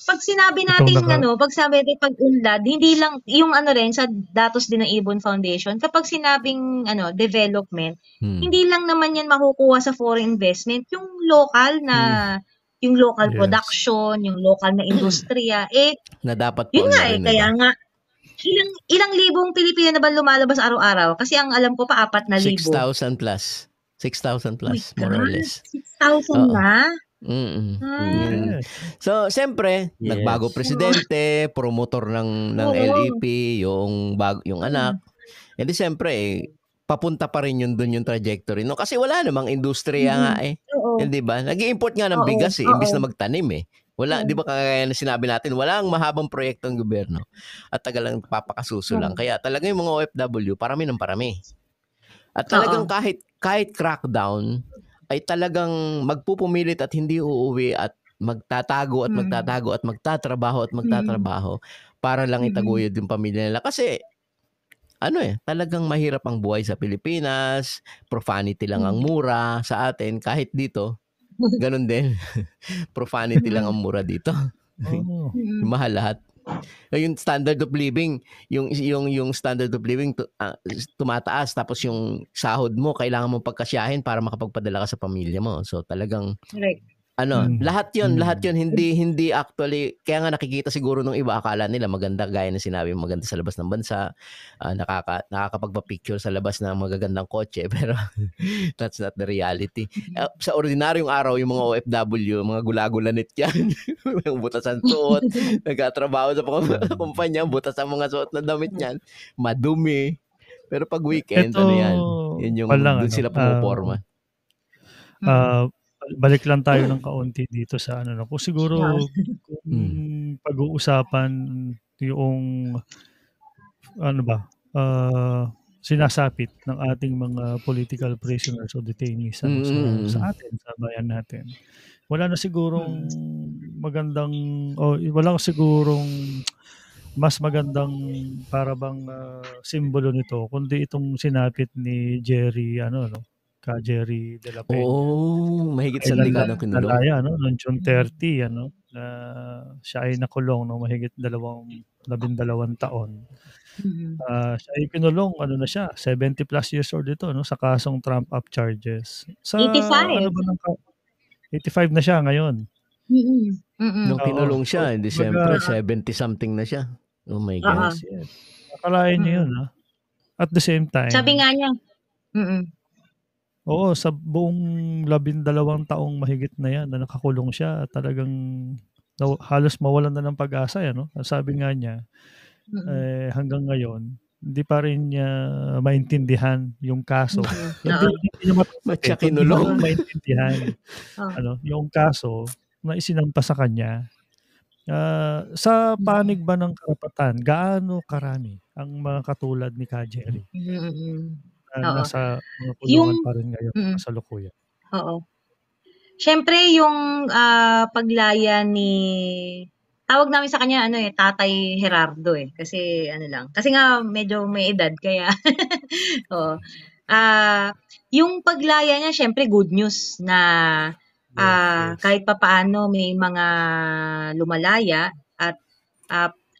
pag sinabi natin pag-unlad, hindi lang yung sa datos din ng Ibon Foundation, kapag sinabing development, hindi lang naman yan makukuha sa foreign investment, yung local Yes. production, yung local na industriya, na dapat yun nga rin, kaya nga ilang libong Pilipino na ba lumalabas araw-araw? Kasi ang alam ko pa 4,000. 6,000 plus. 6,000 plus, more or less. 6,000 na? So, siyempre, nagbago presidente, promotor ng LEP, yung anak. And di siyempre, papunta pa rin yun doon yung trajectory. No? Kasi wala namang industriya nga Hindi ba? Nag-i-import nga ng bigas imbis na magtanim Wala, di ba kaya na sinabi natin, walang mahabang proyekto ng gobyerno at tagal lang papakasuso lang. Kaya talaga yung mga OFW, parami ng parami. At talagang kahit crackdown, ay talagang magpupumilit at hindi uuwi at magtatago at magtatago at magtatrabaho para lang itaguyod yung pamilya nila. Kasi talagang mahirap ang buhay sa Pilipinas, profanity lang ang mura sa atin, kahit dito, ganun din. Profanity lang ang mura dito. Mahal lahat. Yung standard of living, yung standard of living tumataas, tapos yung sahod mo kailangan mong pagkasyahin para makapagpadala ka sa pamilya mo. So talagang lahat 'yon hindi actually, kaya nga nakikita siguro nung iba akala nila maganda, gaya ng sinabi, maganda sa labas ng bansa, nakakapagpa-picture sa labas ng magagandang kotse, pero that's not the reality. Sa ordinaryong araw, yung mga OFW, mga gulagulanit yan, butas ang suot, nagkatrabaho sa kumpanya, butas ang mga suot na damit niyan, madumi. Pero pag weekend, yun yung doon sila pumuporma. Balik lang tayo ng kaunti dito sa kung siguro kung pag-uusapan yung sinasapit ng ating mga political prisoners o detainees sa atin, sa bayan natin. Wala na sigurong magandang wala sigurong mas magandang para bang simbolo nito kundi itong sinapit ni Jerry ka Jerry de la Peña. Mahigit sa dekadang kinulong. Nalaya, noong June 30, siya ay nakulong ng mahigit 12 taon. Siya ay pinulong, 70 plus years old ito, sa kasong trump-up charges. 85. 85 na siya ngayon. Nung pinulong siya, in December, 70-something na siya. Oh my God. Yes. Akalain niyo yun, At the same time. Sabi nga niya. Oo, sa buong 12 taong mahigit na yan na nakakulong siya, talagang halos mawalan na ng pag-asa. Sabi nga niya, hanggang ngayon, hindi pa rin niya maintindihan yung kaso. Hindi niya kinulong. Maintindihan yung kaso na isinampa sa kanya. Sa panig ba ng karapatan, gaano karami ang mga katulad ni Ka Jerry? Nasa mga kulungan pa rin ngayon sa kasalukuyan. Oo. Siyempre yung paglaya ni, tawag namin sa kanya Tatay Gerardo kasi kasi nga medyo may edad kaya yung paglaya niya siyempre good news na kahit papaano may mga lumalaya at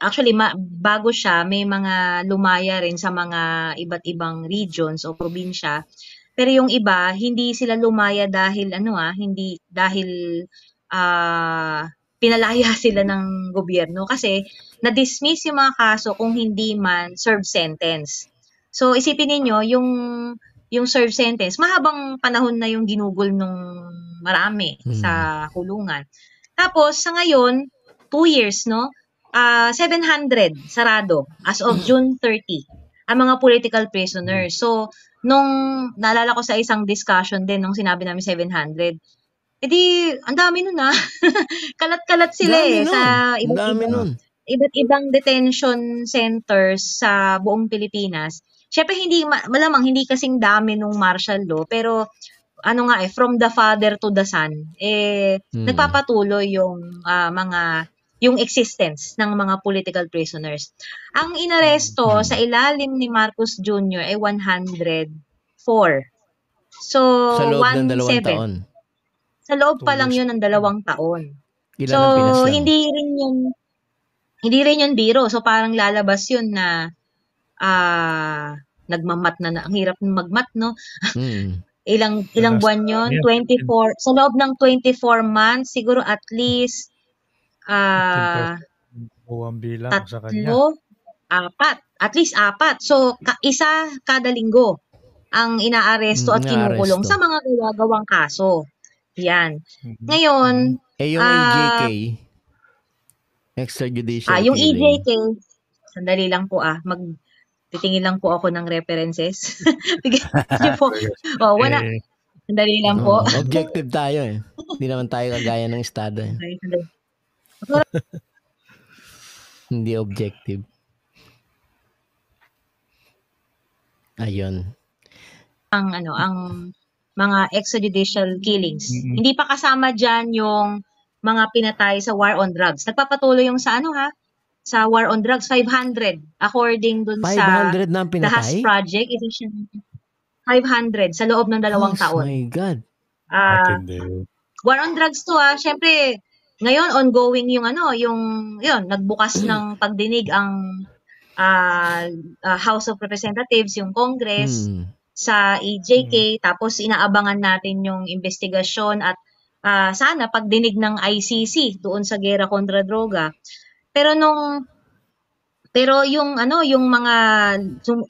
actually, bago siya, may mga lumaya rin sa mga iba't ibang regions o probinsya Pero yung iba, hindi sila lumaya dahil hindi dahil pinalaya sila ng gobyerno kasi na-dismiss yung mga kaso kung hindi man serve sentence. So isipin ninyo yung serve sentence, mahabang panahon na yung ginugol nung marami sa kulungan. Tapos sa ngayon, 2 years, no? 700 sarado as of June 30 ang mga political prisoners. So nung naalala ko sa isang discussion din nung sinabi namin 700, edi ang dami nun kalat-kalat sila sa iba't ibang detention centers sa buong Pilipinas. Syempre malamang hindi kasing dami nung martial law, pero from the father to the son, nagpapatuloy yung existence ng mga political prisoners. Ang inaresto sa ilalim ni Marcos Jr. ay 104. So, sa loob ng 2 taon. Sa loob pa lang yun ng 2 taon. Ilan ang pinaslang? Hindi rin yun biro. So, parang lalabas yun na nagmamat na. Ang hirap magmat, no? Ilang buwan yun? 24. Sa loob ng 24 months, siguro at least bilang sa kanya. 4. At least 4. So, isa kada linggo ang inaaresto at kinukulong sa mga gawang kaso. Yan. Ngayon, yung EJK, extrajudicial yung killing. EJK, sandali lang po titingin lang po ako ng references. Wala. Sandali lang po. Objective tayo Hindi naman tayo kagaya ng estado. Hindi objective. Ayun. Ang mga extrajudicial killings. Hindi pa kasama diyan yung mga pinatay sa war on drugs. Nagpapatuloy yung sa sa war on drugs, 500 according dun 500 na ang The Haas pinatay? Project. 500 sa loob ng 2 taon. Oh my God. War on drugs to syempre ngayon ongoing yung nagbukas ng pagdinig ang House of Representatives, yung Congress sa EJK, tapos inaabangan natin yung investigasyon at sana pagdinig ng ICC doon sa gera kontra droga. Pero yung mga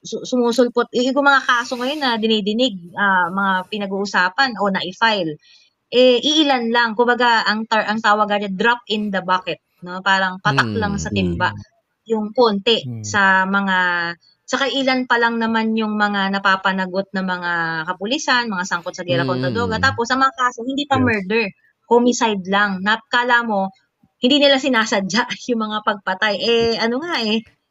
sumusulpot, yung mga kaso ngayon na dinidinig, mga pinag-uusapan o na-i-file, iilan lang. Kumbaga, ang tawag niya, drop in the bucket. No? Parang patak lang sa timba. Yung konti sa kailan pa lang naman yung mga napapanagot na mga kapulisan, mga sangkot sa gera kontra droga. Tapos, sa mga kaso, hindi pa murder. Homicide lang. Kala mo, hindi nila sinasadya yung mga pagpatay.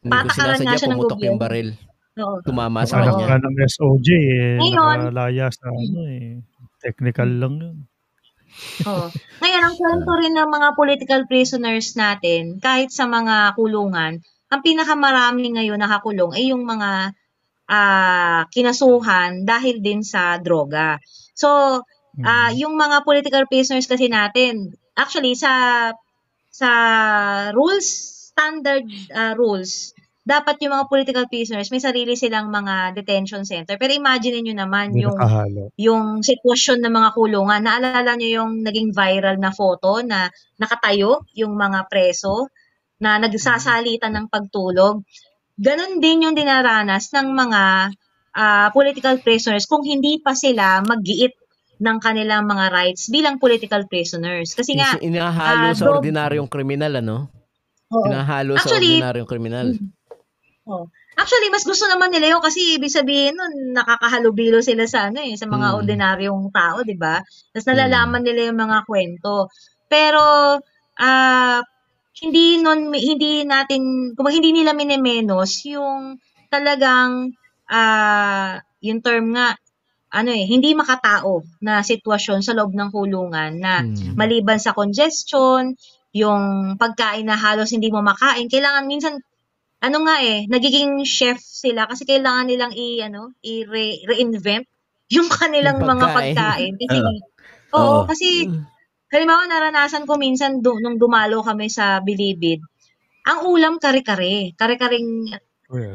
Patakaran nga siya ng pumutok yung gobyerno. baril. Oo. Tumama sa Anak kanya. ka ng SOJ Ngayon, nakalaya sa technical lang yun. Ngayon, ang kwento rin ng mga political prisoners natin, kahit sa mga kulungan, ang pinakamarami ngayon nakakulong ay yung mga kinasuhan dahil din sa droga. So, yung mga political prisoners kasi natin, actually sa standard rules, dapat yung mga political prisoners may sarili silang mga detention center. Pero imagine niyo naman yung sitwasyon ng mga kulungan. Naalala niyo yung naging viral na photo na nakatayo yung mga preso na nagsasalitan ng pagtulog. Ganon din yung dinaranas ng mga political prisoners kung hindi pa sila mag-giit ng kanilang mga rights bilang political prisoners. Kasi nga, inahalo sa ordinaryong kriminal, Inahalo sa ordinaryong kriminal. Actually, mas gusto naman nila yun kasi ibig sabihin nun, nakakahalubilo sila sa sa mga ordinaryong tao, di ba? Tapos nalalaman nila yung mga kwento. Pero, hindi nila minimenos yung talagang, yung term nga, hindi makatao na sitwasyon sa loob ng kulungan na maliban sa congestion, yung pagkain na halos hindi mo makain, kailangan minsan, nagiging chef sila kasi kailangan nilang i-reinvent yung kanilang mga pagkain. Kasi, halimbawa naranasan ko minsan nung dumalo kami sa Bilibid, ang ulam kare-kare. Kare-karing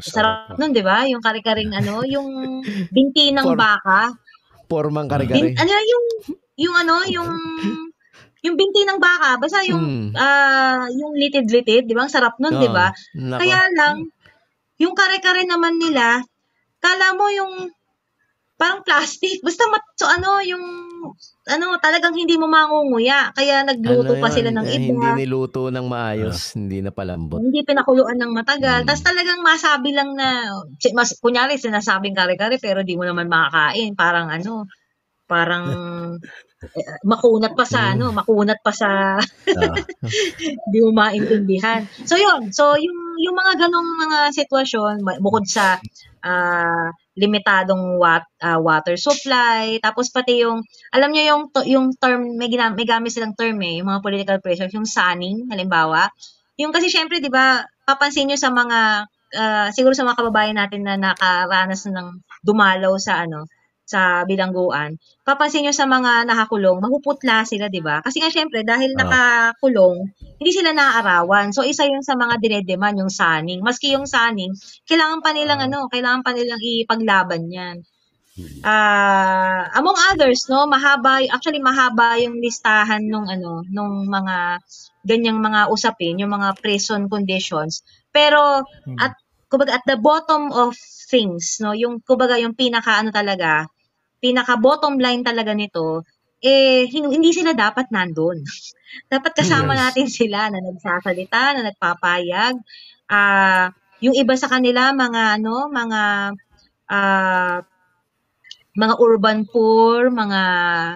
sarap nun, di ba? Yung kare-karing yung binti ng baka. Pormang kare-kare. Ano yung binti ng baka, basta yung litid-litid, di ba? Ang sarap nun, di ba? Nako. Kaya lang, yung kare-kare naman nila, kala mo yung parang plastic. Basta talagang hindi mo mangunguya. Kaya nagluto pa sila ng iba. Hindi niluto ng maayos, hindi na palambot. Hindi pinakuluan ng matagal. Tapos talagang masabi lang na, kunyari sinasabing kare-kare pero di mo naman makakain. Parang makunat pa sa di mo maintindihan. So yun. So yung mga ganong mga sitwasyon bukod sa limitadong water supply, tapos pati yung alam niyo yung term may gamit silang term yung mga political pressures, yung sunning halimbawa. Yung kasi syempre 'di ba papansin niyo sa mga siguro sa mga kababayan natin na nakaranas ng dumalaw sa bilangguan, papansin nyo sa mga nakakulong, mahuputla sila, di ba? Kasi nga syempre, dahil nakakulong, hindi sila naaarawan. So, isa yun sa mga dinedeman, yung sunning. Maski yung sunning, kailangan pa nilang ipaglaban yan. Among others, no, mahaba yung listahan nung mga ganyang mga usapin, yung mga prison conditions. Pero, at the bottom of things, no, yung pinaka bottom line talaga nito, hindi sila dapat nandun. Dapat kasama natin sila na nagsasalita, na nagpapayag. Yung iba sa kanila, mga urban poor, mga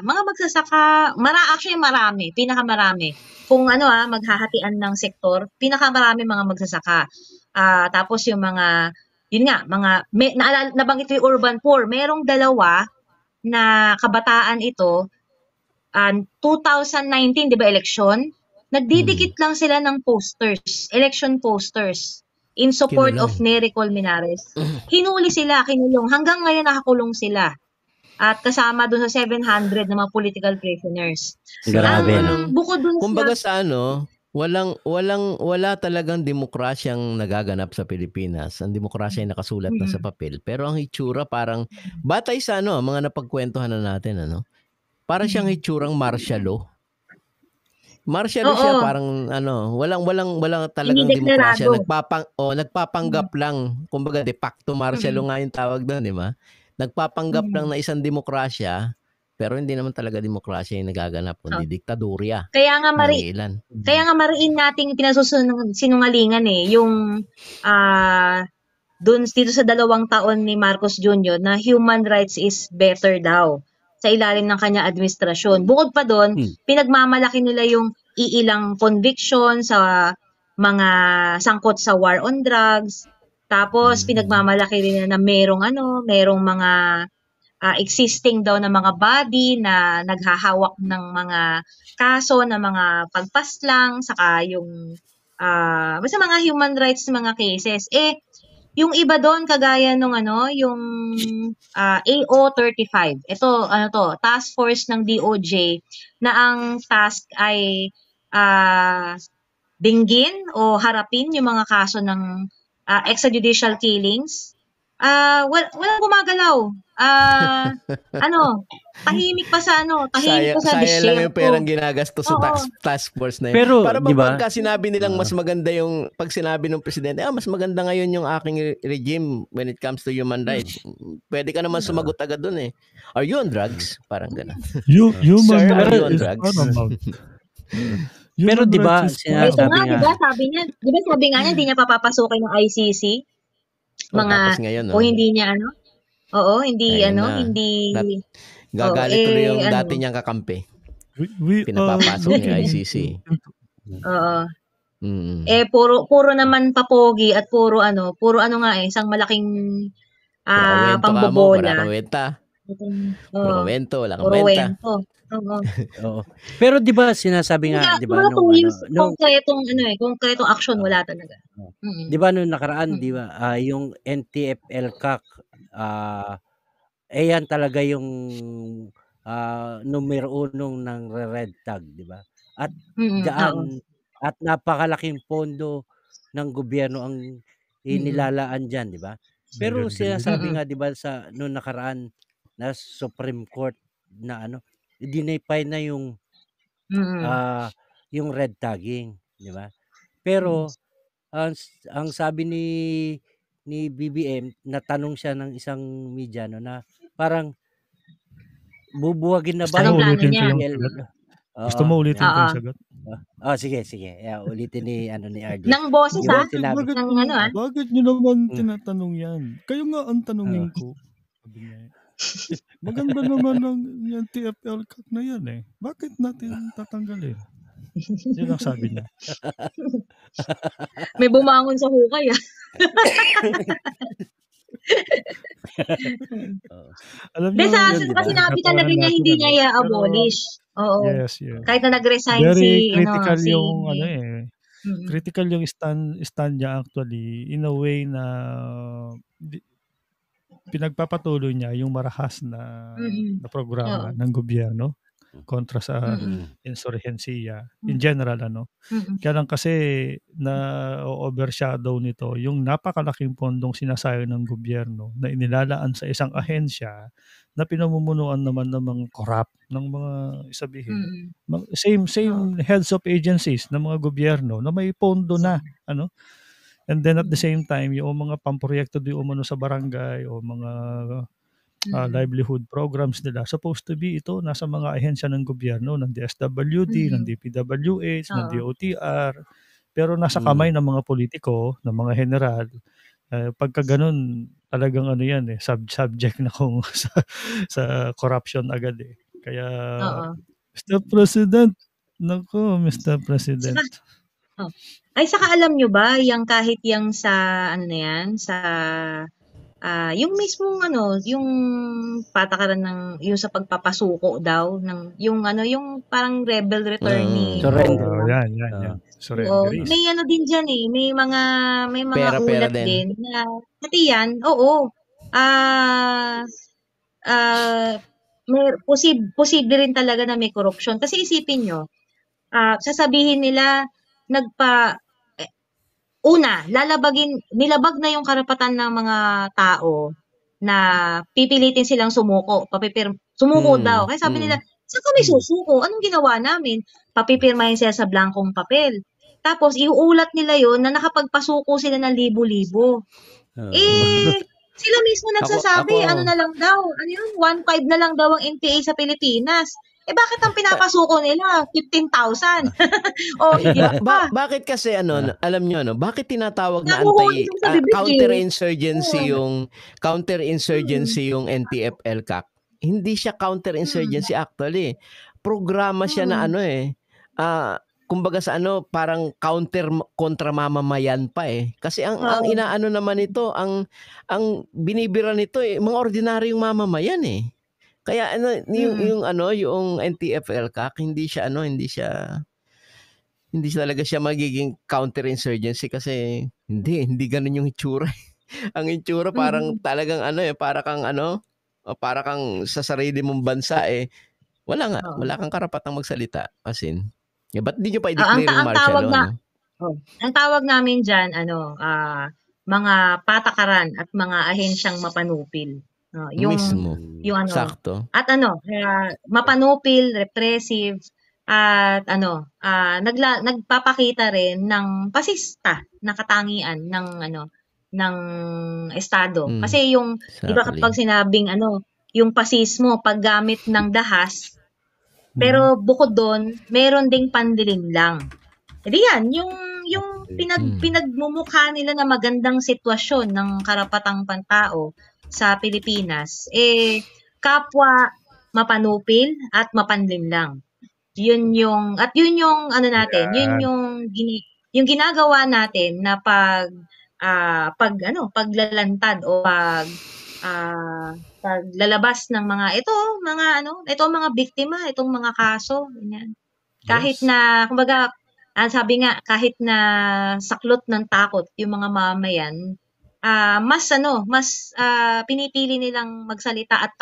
magsasaka, marami, pinakamarami. Kung maghahatian ng sektor, pinakamarami mga magsasaka. Tapos yung nabanggit yung urban poor, merong dalawa na kabataan ito, 2019, di ba, election? Nagdidikit lang sila ng posters, election posters, in support of Nery Colmenares. Kinulong. Hanggang ngayon nakakulong sila. At kasama doon sa 700 na mga political prisoners. Grabe. Bukod dun kumbaga wala talagang demokrasyang nagaganap sa Pilipinas. Ang demokrasya ay nakasulat na sa papel. Pero ang hitsura parang, batay sa mga napagkwentuhan na natin, parang siyang hitsurang martial law. Martial law siya, parang walang talagang demokrasya. Nagpapanggap lang. Kumbaga, de facto martial law nga yung tawag doon, di ba? Nagpapanggap lang na isang demokrasya, pero hindi naman talaga demokrasya yung nagaganap, kundi diktadurya. Kaya nga mariin nating pinasusinungalingan yung dito sa 2 taon ni Marcos Jr. na human rights is better daw sa ilalim ng kanya administrasyon. Bukod pa doon, pinagmamalaki nila yung iilang conviction sa mga sangkot sa war on drugs. Tapos pinagmamalaki rin na merong mga existing daw na mga body na naghahawak ng mga kaso na mga pagpaslang, saka yung basta mga human rights mga cases. Yung iba doon kagaya nung yung AO35. Ito task force ng DOJ na ang task ay dinggin o harapin yung mga kaso ng extrajudicial killings. Walang gumagalaw. Tahimik pa sa sayang lang yung perang ginagastos sa task force na yun. Pero, para diba, pagka sinabi nilang mas maganda yung, pag sinabi ng presidente, mas maganda ngayon yung aking regime when it comes to human rights. Pwede ka naman sumagot agad dun eh. Are you on drugs? Parang gano'n. Human Sir, are you on rights is drugs? paramount. Pero Human di ba, rights is sinasabi paramount. nga, sabi nga niya, hindi niya papapasukin ng ICC. Tapos ngayon, kung hindi niya hindi gagalit tuloy yung dati niyang kakampi. Pinapapasok niya ICC. Oo. Puro naman papogi at puro isang malaking pambobola. Puro kwento, wala kang kwenta. Oo. Pero 'di ba sinasabi nga, 'di ba, konkretong action wala talaga. 'Di ba nung nakaraan, 'di ba, yung NTF-ELCAC, yan talaga yung numero 1 ng red tag, 'di ba? At diyan at napakalaking pondo ng gobyerno ang inilalaan diyan, 'di ba? Pero sinasabi nga, 'di ba, sa nung nakaraan na Supreme Court na dinefine na yung Mm. yung red tagging, di ba? Pero ang sabi ni BBM, natanong siya ng isang media na parang bubuwagin na ba Anong mo plano ulitin ko niya? yung sagot? Gusto mo ulitin ko yung Oo. sagot? Sige. Ulitin ni RD. Ng boses Yung ha? sinabi. Bakit nyo naman tinatanong yan? Kayo nga ang tanungin ko. Sabi niya. Maganda naman yung TFL cut na yan eh. Bakit natin tatanggalin? Yan ang sabi niya. May bumangon sa hukay ah. Alam Hindi, niyo, sa yun, diba? sinabi talaga niya hindi niya i-abolish. Oo. Yes. Kahit na nag-resign Very si critical si yung Mm. critical yung stand niya actually in a way na pinagpapatuloy niya yung marahas na programa Oo. ng gobyerno kontra sa insurhensiya in general Kaya lang kasi na overshadow nito yung napakalaking pondong sinasayang ng gobyerno na inilalaan sa isang ahensya na pinamumunuan naman ng mga corrupt ng mga sabihin. Same heads of agencies ng mga gobyerno na may pondo na and then at the same time yung mga pamproyekto di umano sa barangay o mga livelihood programs nila supposed to be ito nasa mga ahensya ng gobyerno, ng DSWD, ng DPWH, ng DOTR, pero nasa kamay ng mga politiko, ng mga general. Pagka ganun, talagang yan subject na kung sa corruption agad eh. Kaya Mr. President, Mr. President. Ay, saka alam nyo ba, yung kahit yung sa, sa yung mismong yung patakaran ng yung sa pagpapasuko daw ng yung parang rebel returnee. Surrender. Yan. Surrender. May din diyan eh, may mga Pera ulat din na pati yan, may posible rin talaga na may corruption kasi isipin nyo, sasabihin nila nilabag na yung karapatan ng mga tao na pipilitin silang sumuko daw. Kaya sabi nila, saan kami susuko? Anong ginawa namin? Papipirmahin sila sa blankong papel. Tapos, iuulat nila yon na nakapagpasuko sila ng libo-libo. Sila mismo nagsasabi, na lang daw, 1.5 na lang daw ang NPA sa Pilipinas. Bakit ang pinapasuko nila 15,000? Bakit kasi alam niyo bakit tinatawag na counterinsurgency yung NTF-ELCAC? Hindi siya counterinsurgency actually. Programa siya na kumbaga sa parang kontra mamamayan pa eh. Kasi ang inaano naman ito, ang binibira nito mga ordinaryong mamamayan eh. Kaya yung NTF-ELCAC hindi talaga siya magiging counterinsurgency kasi hindi ganun yung itsura. Ang itsura parang talagang para kang sa sarili mong bansa eh. Wala kang karapatang magsalita. As in, ba't di nyo pa i-declare yung martial law? Ang tawag namin diyan mga patakaran at mga ahensyang mapanupil. Yung mismo. Sakto. At mapanupil, repressive at nagpapakita rin ng pasista na katangian ng estado. Kasi yung di ba kapag sinabing yung pasismo paggamit ng dahas, pero bukod doon meron ding panlilinlang. Hindi yan yung pinagmumukha nila na magandang sitwasyon ng karapatang pantao sa Pilipinas kapwa mapanupil at mapanlinlang. Yun yung yung ginagawa natin na paglalantad o paglalabas ng mga biktima, itong mga kaso, ganyan. Kahit na kumbaga sabi nga kahit na saklot ng takot yung mga mamamayan, mas pinipili nilang magsalita at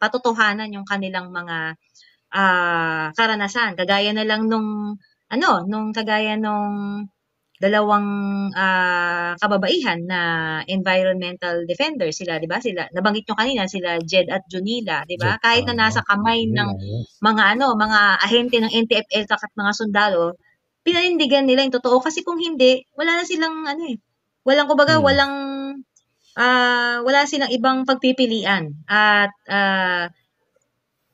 patotohanan yung kanilang mga karanasan. Kagaya na lang nung dalawang kababaihan na environmental defenders sila, 'di ba? Sila nabanggit nyo kanina sila Jed at Junila, 'di ba? Kahit na nasa kamay ng mga ahente ng NTFL at mga sundalo, pinanindigan nila yung totoo kasi kung hindi, wala na silang walang kumbaga, wala silang ibang pagpipilian at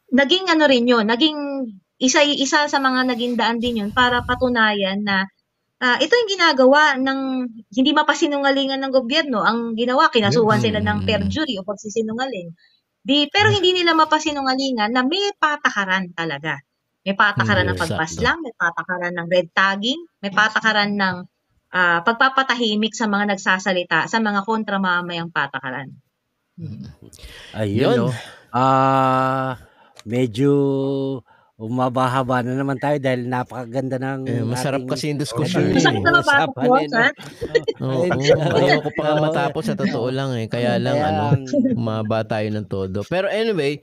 naging rin yun, naging isa sa mga naging daan din yun para patunayan na ito yung ginagawa ng hindi mapasinungalingan ng gobyerno. Ang ginawa, kinasuhan sila ng perjury o pagsisinungaling. Pero hindi nila mapasinungalingan na may patakaran talaga. May patakaran ng pagpaslang, may patakaran ng red tagging, may patakaran ng pagpapatahimik sa mga nagsasalita, sa mga kontramamayang patakaran. Ayun, medyo umabahaba na naman tayo dahil napakaganda ng masarap kasi yung diskusyon. Masarap na mapapos, ha? Ayoko pa nga matapos sa totoo lang Kaya lang umaba tayo ng todo. Pero anyway,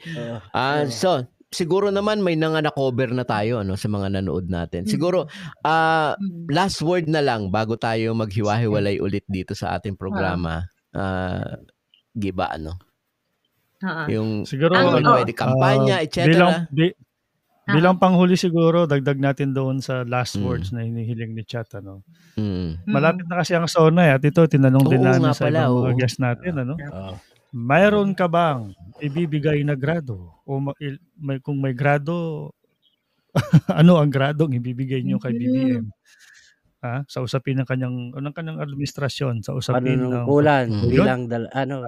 so siguro naman may na-cover na tayo sa mga nanood natin. Siguro last word na lang bago tayo maghiwa-hiwalay ulit dito sa ating programa. Giba yung siguro pwede kampanya, etc. Bilang panghuli siguro, dagdag natin doon sa last words na hinihiling ni Chat. Malapit na kasi ang SONA at ito, tinanong din namin sa ibang mga guest natin. Mayroon ka bang ibibigay na grado? O kung may grado, ano ang gradong ibibigay nyo kay BBM? Sa usapin ng kanyang administrasyon, sa usapin ng panunungkulan bilang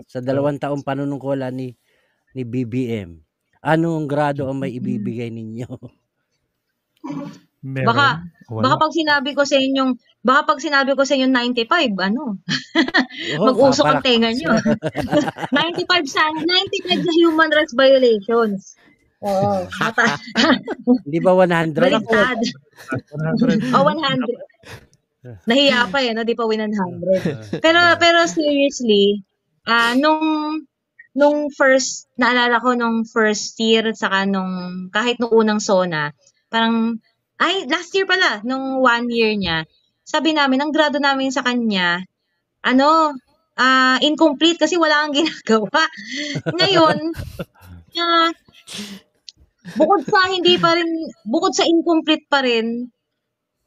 sa 2 taong panunungkulan ni BBM. Anong grado ang may ibibigay ninyo? Baka pag sinabi ko sa inyong 95, mag-usok ang tenga nyo. 95 sa human rights violations. Oo. Di ba 100? Baliktad. 100. Nahiya pa di pa 100. Pero seriously, nung first, naalala ko nung first year, saka kahit nung unang SONA, parang, last year pala, nung 1 year niya, sabi namin, ang grado namin sa kanya, incomplete kasi wala kang ginagawa. Ngayon, bukod sa incomplete pa rin,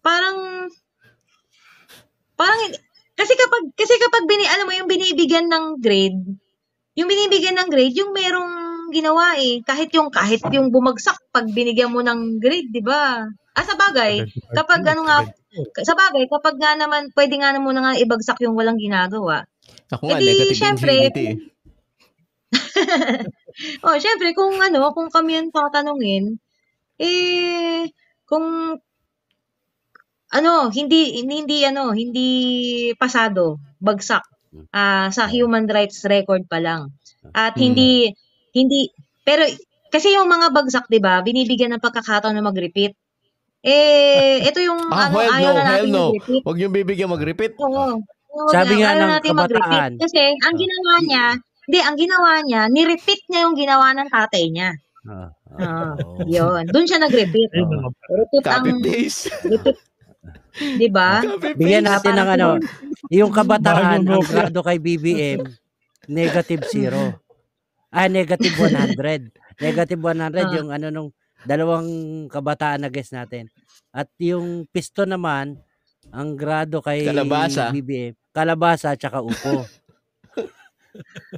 parang, kasi kapag yung binibigyan ng grade, yung merong ginawa kahit yung bumagsak pag binigyan mo ng grade, 'di ba? Sa bagay, kapag kapag nga naman pwede nga naman nga ibagsak yung walang ginagawa. Ako nga negative infinity. Syempre kung kami yung tatanungin, kung hindi pasado, bagsak. Sa human rights record pa lang. At hindi pero kasi yung mga bagsak, 'di ba, binibigyan ng pagkakataon na mag-repeat. Ito yung ayaw na natin mag-repeat. Huwag yung bibigyan mag-repeat. Oo. Sabi nga ng kabataan. Kasi ang ginawa niya, ni-repeat niya yung ginawa ng tatay niya. Yun. Doon siya nag-repeat. Repeat. Diba? Bigyan natin ng yung kabataan, ang grado kay BBM, -0. Negative 100. Negative 100 yung nung 2 kabataan na guest natin. At yung pisto naman, ang grado kay BBM, kalabasa at saka upo.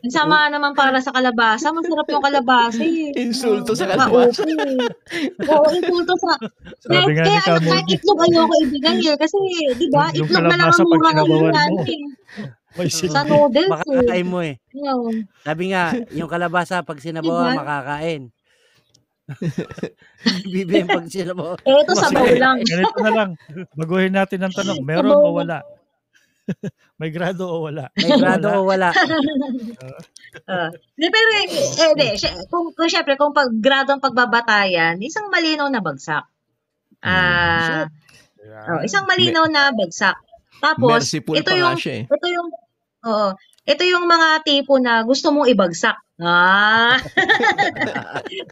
Ang sama naman para sa kalabasa. Masarap yung kalabasa Insulto sa kalabasa. Oo, insulto sa... Kaya kahit itlog ayoko ibigay kasi, di ba, itlog na lang ang mura ngayon natin. Sa noodles makakain mo Sabi nga, yung kalabasa pag sinabawa, makakain. BBM pag sinabawa. Ito sabaw lang. Ganito na lang. Baguhin natin ang tanong. Meron o wala? May grado o wala? May grado o wala? Pero, syempre, kung grado ang pagbabatayan, isang malinaw na bagsak. Isang malinaw na bagsak. Tapos, ito yung ito yung mga tipo na gusto mong ibagsak.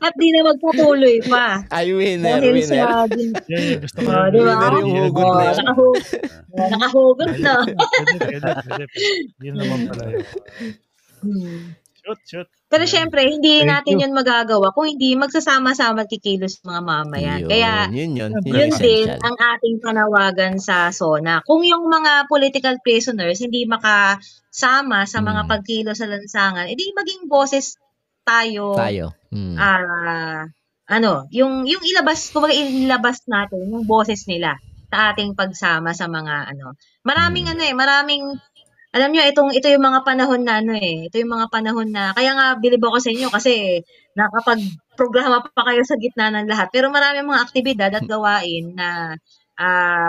At di na magpatuloy pa. Ay, winner, Dahil winner. sa Yan, gusto ko di ba? Winner yung hugot na yun. Nakahugot na. Pwede. Yun naman pala yun. Shoot. Pero syempre, hindi Thank natin you. yun magagawa kung hindi magsasama-sama at kikilos mga mamayan. Kaya Yun yun yung din essential. ang ating panawagan sa SONA. Kung yung mga political prisoners hindi makasama sa mga pagkilos sa lansangan, edi maging boses tayo. Yung ilabas, kumbaga ilabas natin yung boses nila sa ating pagsama sa mga Maraming alam nyo, ito yung mga panahon na ito yung mga panahon na, kaya nga bilib ako sa inyo kasi nakapag-programa pa kayo sa gitna ng lahat. Pero maraming mga aktibidad at gawain na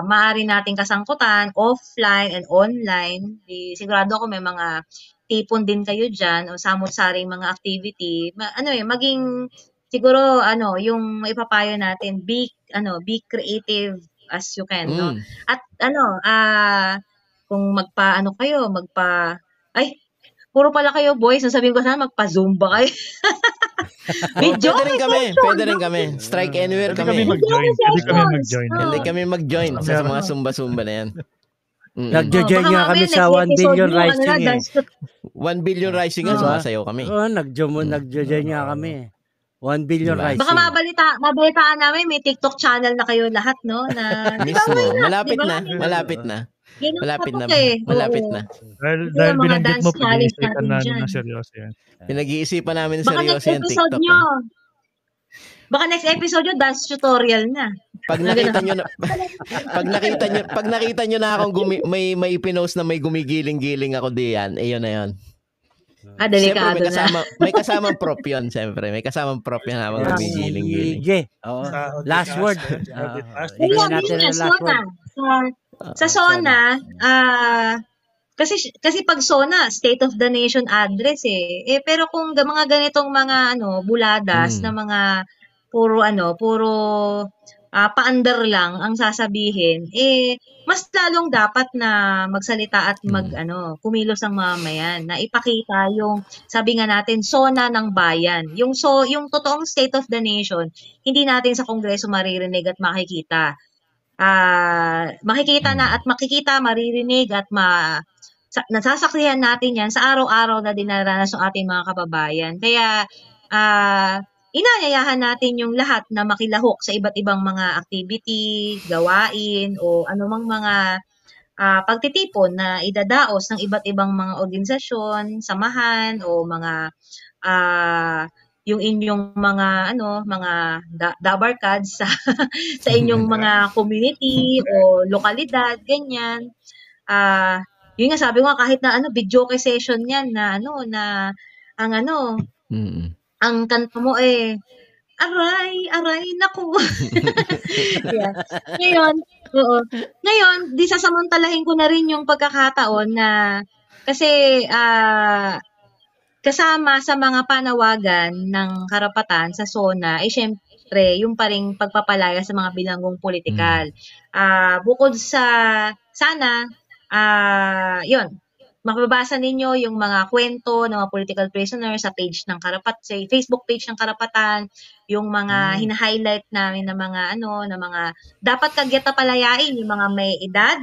maaari nating kasangkutan, offline and online. Sigurado ako may mga tipon din kayo dyan o samot-saring mga activity. Maging, siguro, yung ipapayo natin, be creative as you can, no? At kung puro pala kayo boys, nasabihin ko sana magpa-Zumba kayo. Pwede rin kami. Strike anywhere kami. Pwede kami mag-join sa mga Zumba na yan. Nagjo-join nga kami sa 1 billion rising 1 billion rising nga, sumasayaw kami. Nagjo-join nga kami. 1 billion rising. Baka mabalitaan namin, may TikTok channel na kayo lahat, no? Na, mismo, malapit na. Malapit na. Dahil binanggit mo, pag-iisipan na seryoso yan. Pinag-iisipan namin seryoso yung TikTok. Baka next episode nyo, dance tutorial na. Pag nakita nyo na akong may pinost na may gumigiling-giling ako diyan, yun na yun. Delikado siyempre, may kasamang prop yun, siyempre. May kasamang prop yan habang gumigiling-giling. Last word. Sa SONA, kasi pag SONA, State of the Nation address pero kung mga ganitong mga buladas na mga puro paandar lang ang sasabihin, mas lalong dapat na magsalita at kumilos ang mamayan, na ipakita yung, sabi nga natin, SONA ng bayan. Yung totoong State of the Nation, hindi natin sa Kongreso maririnig at makikita. Maririnig at nasasaksihan natin yan sa araw-araw na dinaranas ng ating mga kababayan. Kaya, inaanyayahan natin yung lahat na makilahok sa iba't ibang mga activity, gawain, o anumang mga pagtitipon na idadaos ng iba't ibang mga organisasyon, samahan, o mga yung inyong mga dabarkads sa inyong mga community o lokalidad, ganyan. Yun nga, sabi ko kahit na videoke session yan na ang kanta mo aray, naku. Yeah. Ngayon, di sasamantalahin ko na rin yung pagkakataon na, kasi kasama sa mga panawagan ng karapatan sa SONA, syempre, yung paring pagpapalaya sa mga bilanggong politikal. Bukod sa, sana, makababasa ninyo yung mga kwento ng mga political prisoners sa page ng sa Facebook page ng Karapatan, yung mga hina-highlight namin na mga dapat kagyat na palayain, yung mga may edad,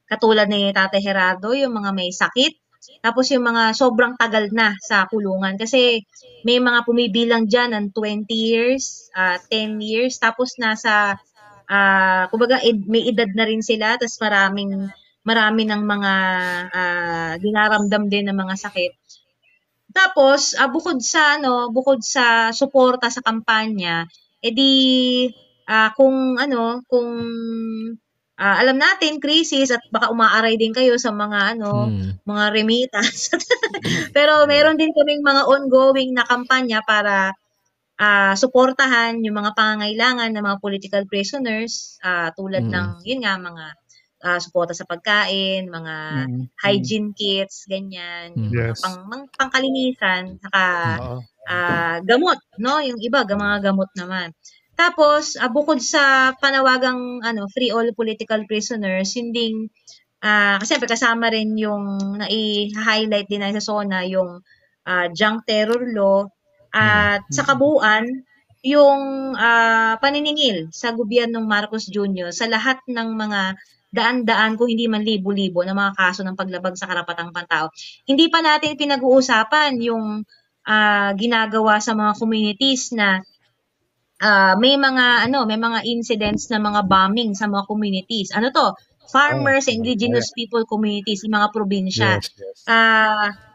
katulad ni Tate Gerardo, yung mga may sakit, tapos yung mga sobrang tagal na sa kulungan. Kasi may mga pumibilang dyan ng 20 years, 10 years, tapos nasa, kumbaga may edad na rin sila, tapos marami ng mga dinaramdam din ng mga sakit. Tapos bukod sa suporta sa kampanya, kung alam natin krisis at baka umaaray din kayo sa mga mga remittance. Pero meron din kaming mga ongoing na kampanya para suportahan yung mga pangangailangan ng mga political prisoners, tulad ng mga suporta sa pagkain, mga hygiene kits, ganyan, yung mga pangkalinisan, saka gamot, no? Yung iba, mga gamot naman. Tapos, bukod sa panawagang free all political prisoners, hindi kasi kasama rin yung i-highlight din na sa SONA yung junk terror law at sa kabuuan yung paniningil sa gobyernong Marcos Jr. sa lahat ng mga daan-daan kung hindi man libo-libo na mga kaso ng paglabag sa karapatang pantao. Hindi pa natin pinag-uusapan yung ginagawa sa mga communities na may mga incidents na mga bombing sa mga communities. Ano to? Farmers, indigenous people communities, yung mga probinsya. Yes.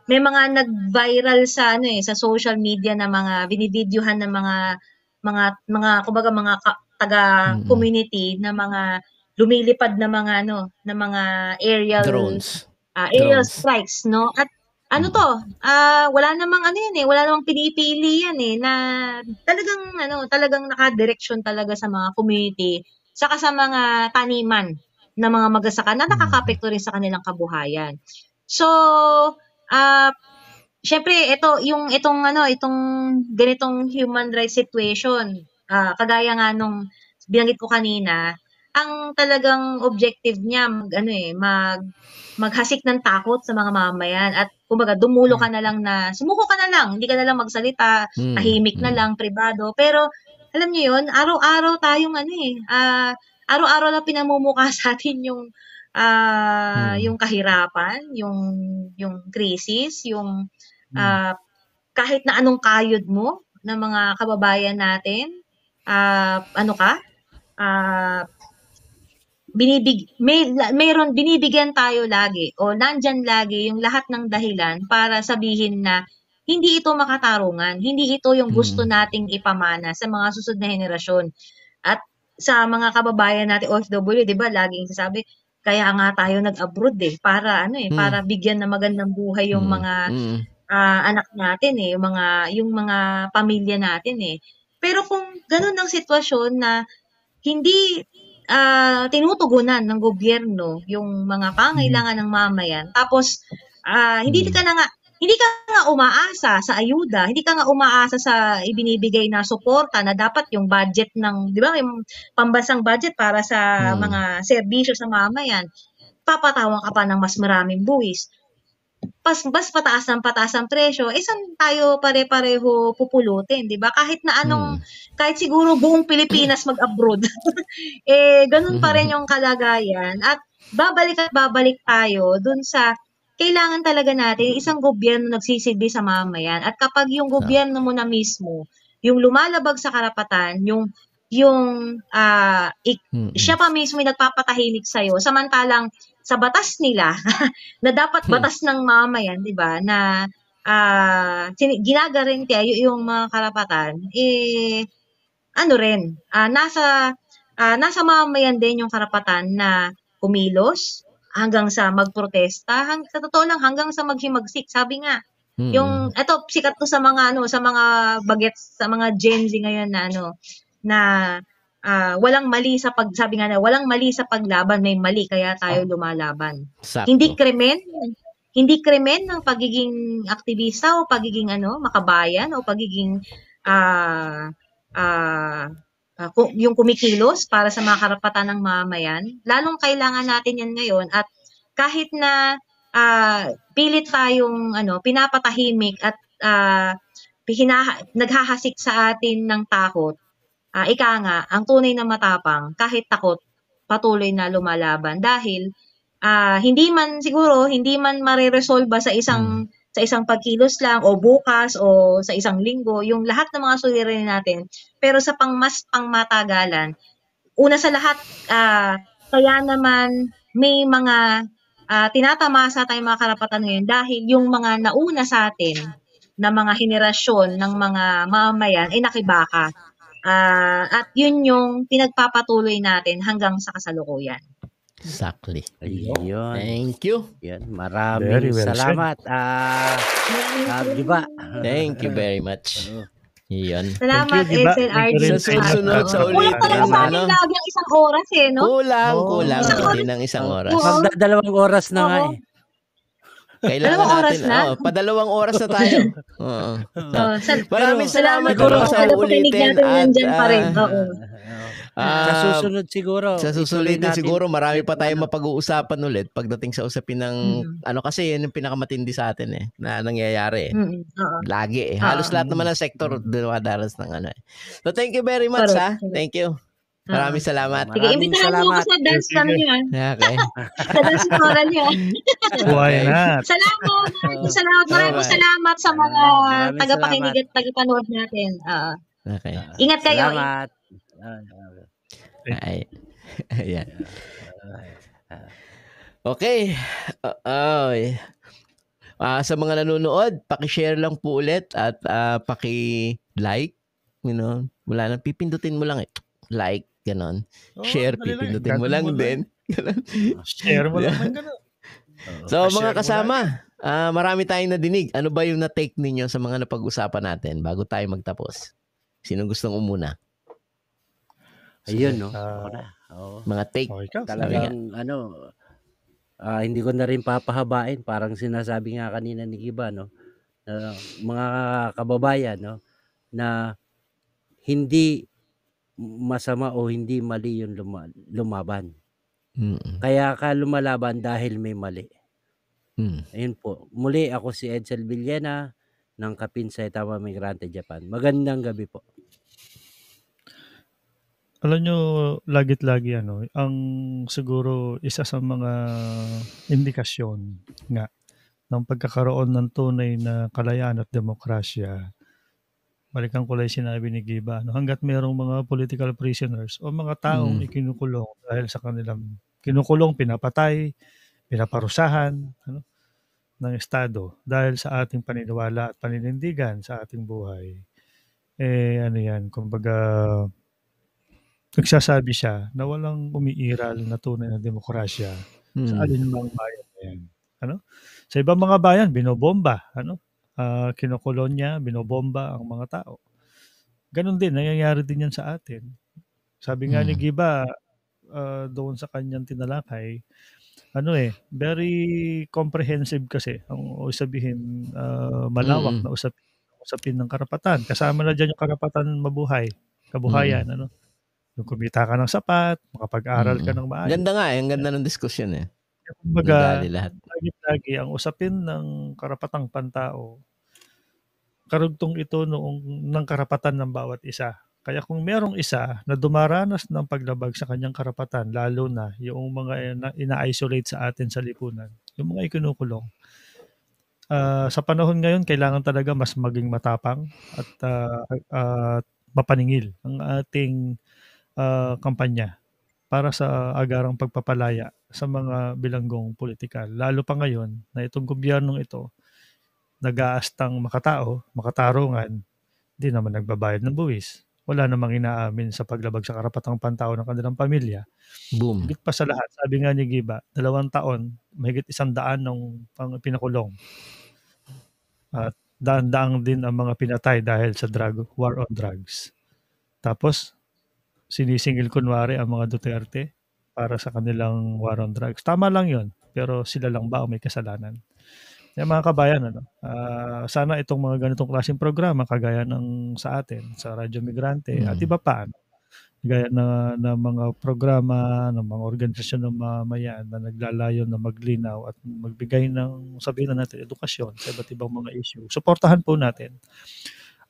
May mga nag-viral sa sa social media na mga binivideohan ng kumbaga mga taga community na mga lumilipad na mga na mga aerial drones. Aerial strikes, no? At wala namang wala namang pinipili yan na talagang nakadireksyon talaga sa mga community saka sa mga taniman na mga magsasaka na nakakapekto rin sa kanilang kabuhayan. So, syempre itong ganitong human rights situation, kagaya nga nung binanggit ko kanina, ang talagang objective niya maghasik ng takot sa mga mamayan at kumbaga sumuko ka na lang, hindi ka na lang magsalita, tahimik na lang, pribado. Pero alam niyo yun, araw-araw tayong araw-araw na pinamumukha sa atin yung kahirapan, yung krisis, yung kahit na anong kayod mo ng mga kababayan natin, binibigyan tayo lagi o nandyan lagi yung lahat ng dahilan para sabihin na hindi ito makatarungan, hindi ito yung gusto nating ipamana sa mga susunod na henerasyon. At sa mga kababayan natin OFW, 'di ba, laging sasabi, kaya nga tayo nag-abroad para para bigyan ng magandang buhay yung mga anak natin yung mga pamilya natin Pero kung ganun ang sitwasyon na hindi tinutugunan ng gobyerno yung mga pangailangan ng mamayan, tapos hindi ka nga umaasa sa ayuda, hindi ka nga umaasa sa ibinibigay na suporta na dapat yung budget ng, di ba, yung pambansang budget para sa mga serbisyo sa mamayan, papatawan ka pa ng mas maraming buwis. Mas pataas ang presyo, saan tayo pare-pareho pupulutin, di ba? Kahit siguro buong Pilipinas mag-abroad, ganun pa rin yung kalagayan. At babalik tayo dun sa kailangan talaga natin isang gobyerno nagsisilbi sa mamayan. At kapag yung gobyerno mo na mismo, yung lumalabag sa karapatan, siya pa mismo yung nagpapatahimik sa'yo, samantalang sa batas nila na dapat batas ng mamayan, 'di ba, na ginagaranti yung mga karapatan, nasa mamayan din yung karapatan na kumilos hanggang sa magprotesta, sa totoo lang hanggang sa maghimagsik. Sabi nga, yung eto sikat to sa mga sa mga bagets, sa mga Gen Z ngayon na walang mali sa walang mali sa paglaban, may mali kaya tayo lumalaban. Sakto. Hindi krimen ng pagiging aktivista o pagiging makabayan o pagiging yung kumikilos para sa mga karapatan ng mamayan. Lalong kailangan natin yan ngayon at kahit na pilit tayong pinapatahimik at naghahasik sa atin ng takot, ika nga, ang tunay na matapang, kahit takot, patuloy na lumalaban. Dahil, hindi man mareresolba sa isang pagkilos lang, o bukas, o sa isang linggo, yung lahat ng mga suliranin natin. Pero sa mas pangmatagalan, una sa lahat, kaya naman may mga tinatamasa tayong mga karapatan ngayon dahil yung mga nauna sa atin na mga henerasyon ng mga mamamayan ay nakibaka. At yun yung pinagpapatuloy natin hanggang sa kasalukuyan. Exactly. Ayun. Thank you. Yan, maraming salamat. Diba? Thank you very much. Yan. Salamat, XLRD. Sa susunod sa ulit. Kulang talaga sa atin lagi ang isang oras no? Kulang. Hindi ng isang oras. Magdadalawang oras na nga Kailangan Dalawang oras natin, na? padalawang oras na tayo. Oo. Pero Maraming salamat siguro ulit sa tagapakinig ulitin natin at nandyan pa rin. Oo. sa susunod siguro, sa ituloy susulitin natin siguro marami pa itong tayong mapag-uusapan ulit pagdating sa usapin ng kasi yun yung pinakamatindi sa atin na nangyayari. Oo. Lagi Oo. halos lahat naman ng sektor dumadaras ng So thank you very much Correct. Thank you. Oo. Maraming salamat. Sige, Maraming imbitahan niyo ako salamat. sa dance Sige. niyo. Okay. Sa dance floor niyo. Why Okay. not? Salamat. Maraming Alright. salamat sa mga Maraming tagapakinig salamat. at tagapanood natin. Oo. Okay. Ingat kayo. Salamat. Ay. Ayan. Okay. Sa mga nanonood, paki-share lang po ulit at paki-like, wala nang pipindutin mo lang like, ganon. Share, dali lang. pipindutin mo Gagawin lang mo lang. din. Ganon. Share mo lang ng gano'n. So Pa-share mga mo kasama, marami tayong nadinig. Ano ba yung na-take ninyo sa mga napag-usapan natin bago tayo magtapos? Sino gustong umuna? Ayun, no? Ako na. Oo. Mga take. Okay ka. Talagang hindi ko na rin papahabain, parang sinasabi nga kanina ni Giba, no? Mga kababayan, no, na hindi masama o hindi mali yung lumaban. Kaya ka lumalaban dahil may mali. Ayun po. Muli ako si Edsel Villena ng Kapinsay Tama Migrante Japan. Magandang gabi po. Alam nyo, lagit-lagi ang siguro isa sa mga indikasyon nga ng pagkakaroon ng tunay na kalayaan at demokrasya, balikan ko lang sinabi ni Giba, hanggat mayroong mga political prisoners o mga taong ikinukulong dahil sa kanilang kinukulong, pinapatay, pinaparusahan ng Estado dahil sa ating paniniwala at paninindigan sa ating buhay, kumbaga, nagsasabi siya na walang umiiral na tunay na demokrasya sa alinmang bayan na yan. Sa ibang mga bayan, binobomba, kinokolonya, binobomba ang mga tao. Ganon din, nangyayari din yan sa atin. Sabi nga ni Giba, doon sa kanyang tinalakay, very comprehensive kasi. Ang sabihin, malawak na usapin ng karapatan. Kasama na dyan yung karapatan mabuhay, kabuhayan, yung kumita ka ng sapat, makapag-aral ka ng maayos. Ganda nga ang ganda ng diskusyon Kumbaga, lahat. lagi ang usapin ng karapatang pantao, karugtong ito ng karapatan ng bawat isa. Kaya kung merong isa na dumaranas ng paglabag sa kanyang karapatan, lalo na yung mga ina-isolate sa atin sa lipunan, yung mga ikinukulong, sa panahon ngayon, kailangan talaga mas maging matapang at mapaningil ang ating kampanya para sa agarang pagpapalaya sa mga bilanggong politikal. Lalo pa ngayon na itong gobyernong ito nag-aastang makatao, makatarungan, di naman nagbabayad ng buwis. Wala namang inaamin sa paglabag sa karapatang pantao ng kanilang pamilya. Boom. Higit pa sa lahat, sabi nga ni Giba, 2 taon, mahigit 100 ng pinakulong. At daan-daang din ang mga pinatay dahil sa war on drugs. Tapos, sinisingil kunwari ang mga Duterte para sa kanilang war on drugs. Tama lang yon, pero sila lang ba ang may kasalanan? Kaya mga kabayan, sana itong mga ganitong klaseng programa kagaya ng sa atin, sa Radyo Migrante at iba pa, gaya na mga programa ng mga organisasyon ng mamamayan na naglalayon na maglinaw at magbigay ng, sabihin na natin, edukasyon sa iba't ibang mga issue. Suportahan po natin.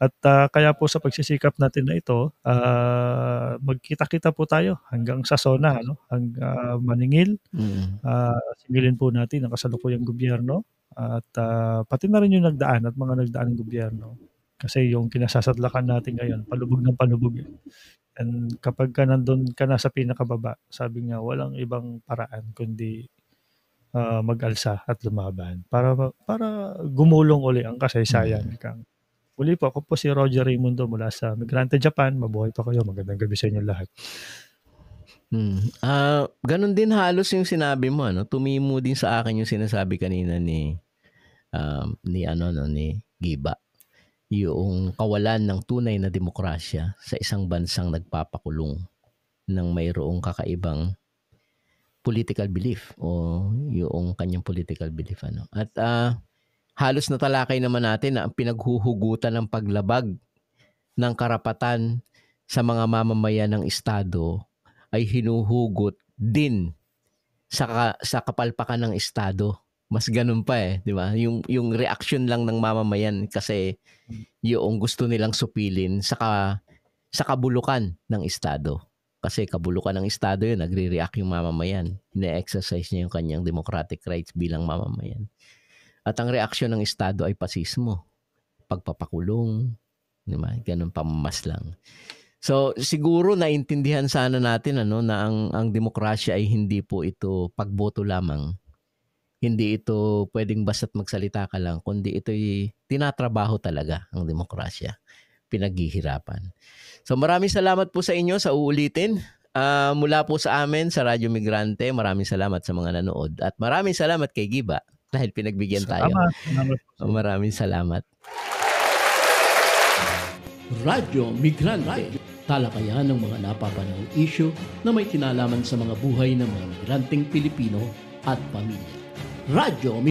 At kaya po sa pagsisikap natin na ito, magkita-kita po tayo hanggang sa SONA, hanggang maningil. Singilin po natin ang kasalukuyang gobyerno at pati na rin yung nagdaan at mga nagdaan ng gobyerno. Kasi yung kinasasadlakan natin ngayon, palubog ng palubog. And kapag ka nandun ka na sa pinakababa, sabi nga, walang ibang paraan kundi mag-alsa at lumaban para gumulong uli ang kasaysayan. Muli po, ako po si Roger Raimundo mula sa Migrante Japan. Mabuhay pa kayo. Magandang gabi sa inyo lahat. Ganon din halos yung sinabi mo, tumimo din sa akin yung sinasabi kanina ni Giba. Yung kawalan ng tunay na demokrasya sa isang bansang nagpapakulong ng mayroong kakaibang political belief o yung kanyang political belief. At halos natalakay naman natin na ang pinaghuhugutan ng paglabag ng karapatan sa mga mamamayan ng Estado ay hinuhugot din sa kapalpakan ng Estado. Mas ganun pa di ba? Yung reaction lang ng mamamayan kasi yung gusto nilang supilin sa kabulukan ng Estado. Kasi kabulukan ng Estado yun, nagre-react yung mamamayan. Ine-exercise niya yung kanyang democratic rights bilang mamamayan. At ang reaksyon ng Estado ay pasismo, pagpapakulong, di ba? Ganun pamamaslang. So siguro naintindihan sana natin na ang demokrasya ay hindi po ito pagboto lamang. Hindi ito pwedeng basta't magsalita ka lang, kundi ito'y tinatrabaho talaga ang demokrasya. Pinaghihirapan. So maraming salamat po sa inyo sa uulitin. Mula po sa amin sa Radyo Migrante, maraming salamat sa mga nanood. At maraming salamat kay Giba dahil pinagbigyan tayo. Maraming salamat. Radyo Migrante, talakayan ng mga napapanahong isyu na may kinalaman sa mga buhay ng mga migranteng Pilipino at pamilya. Radyo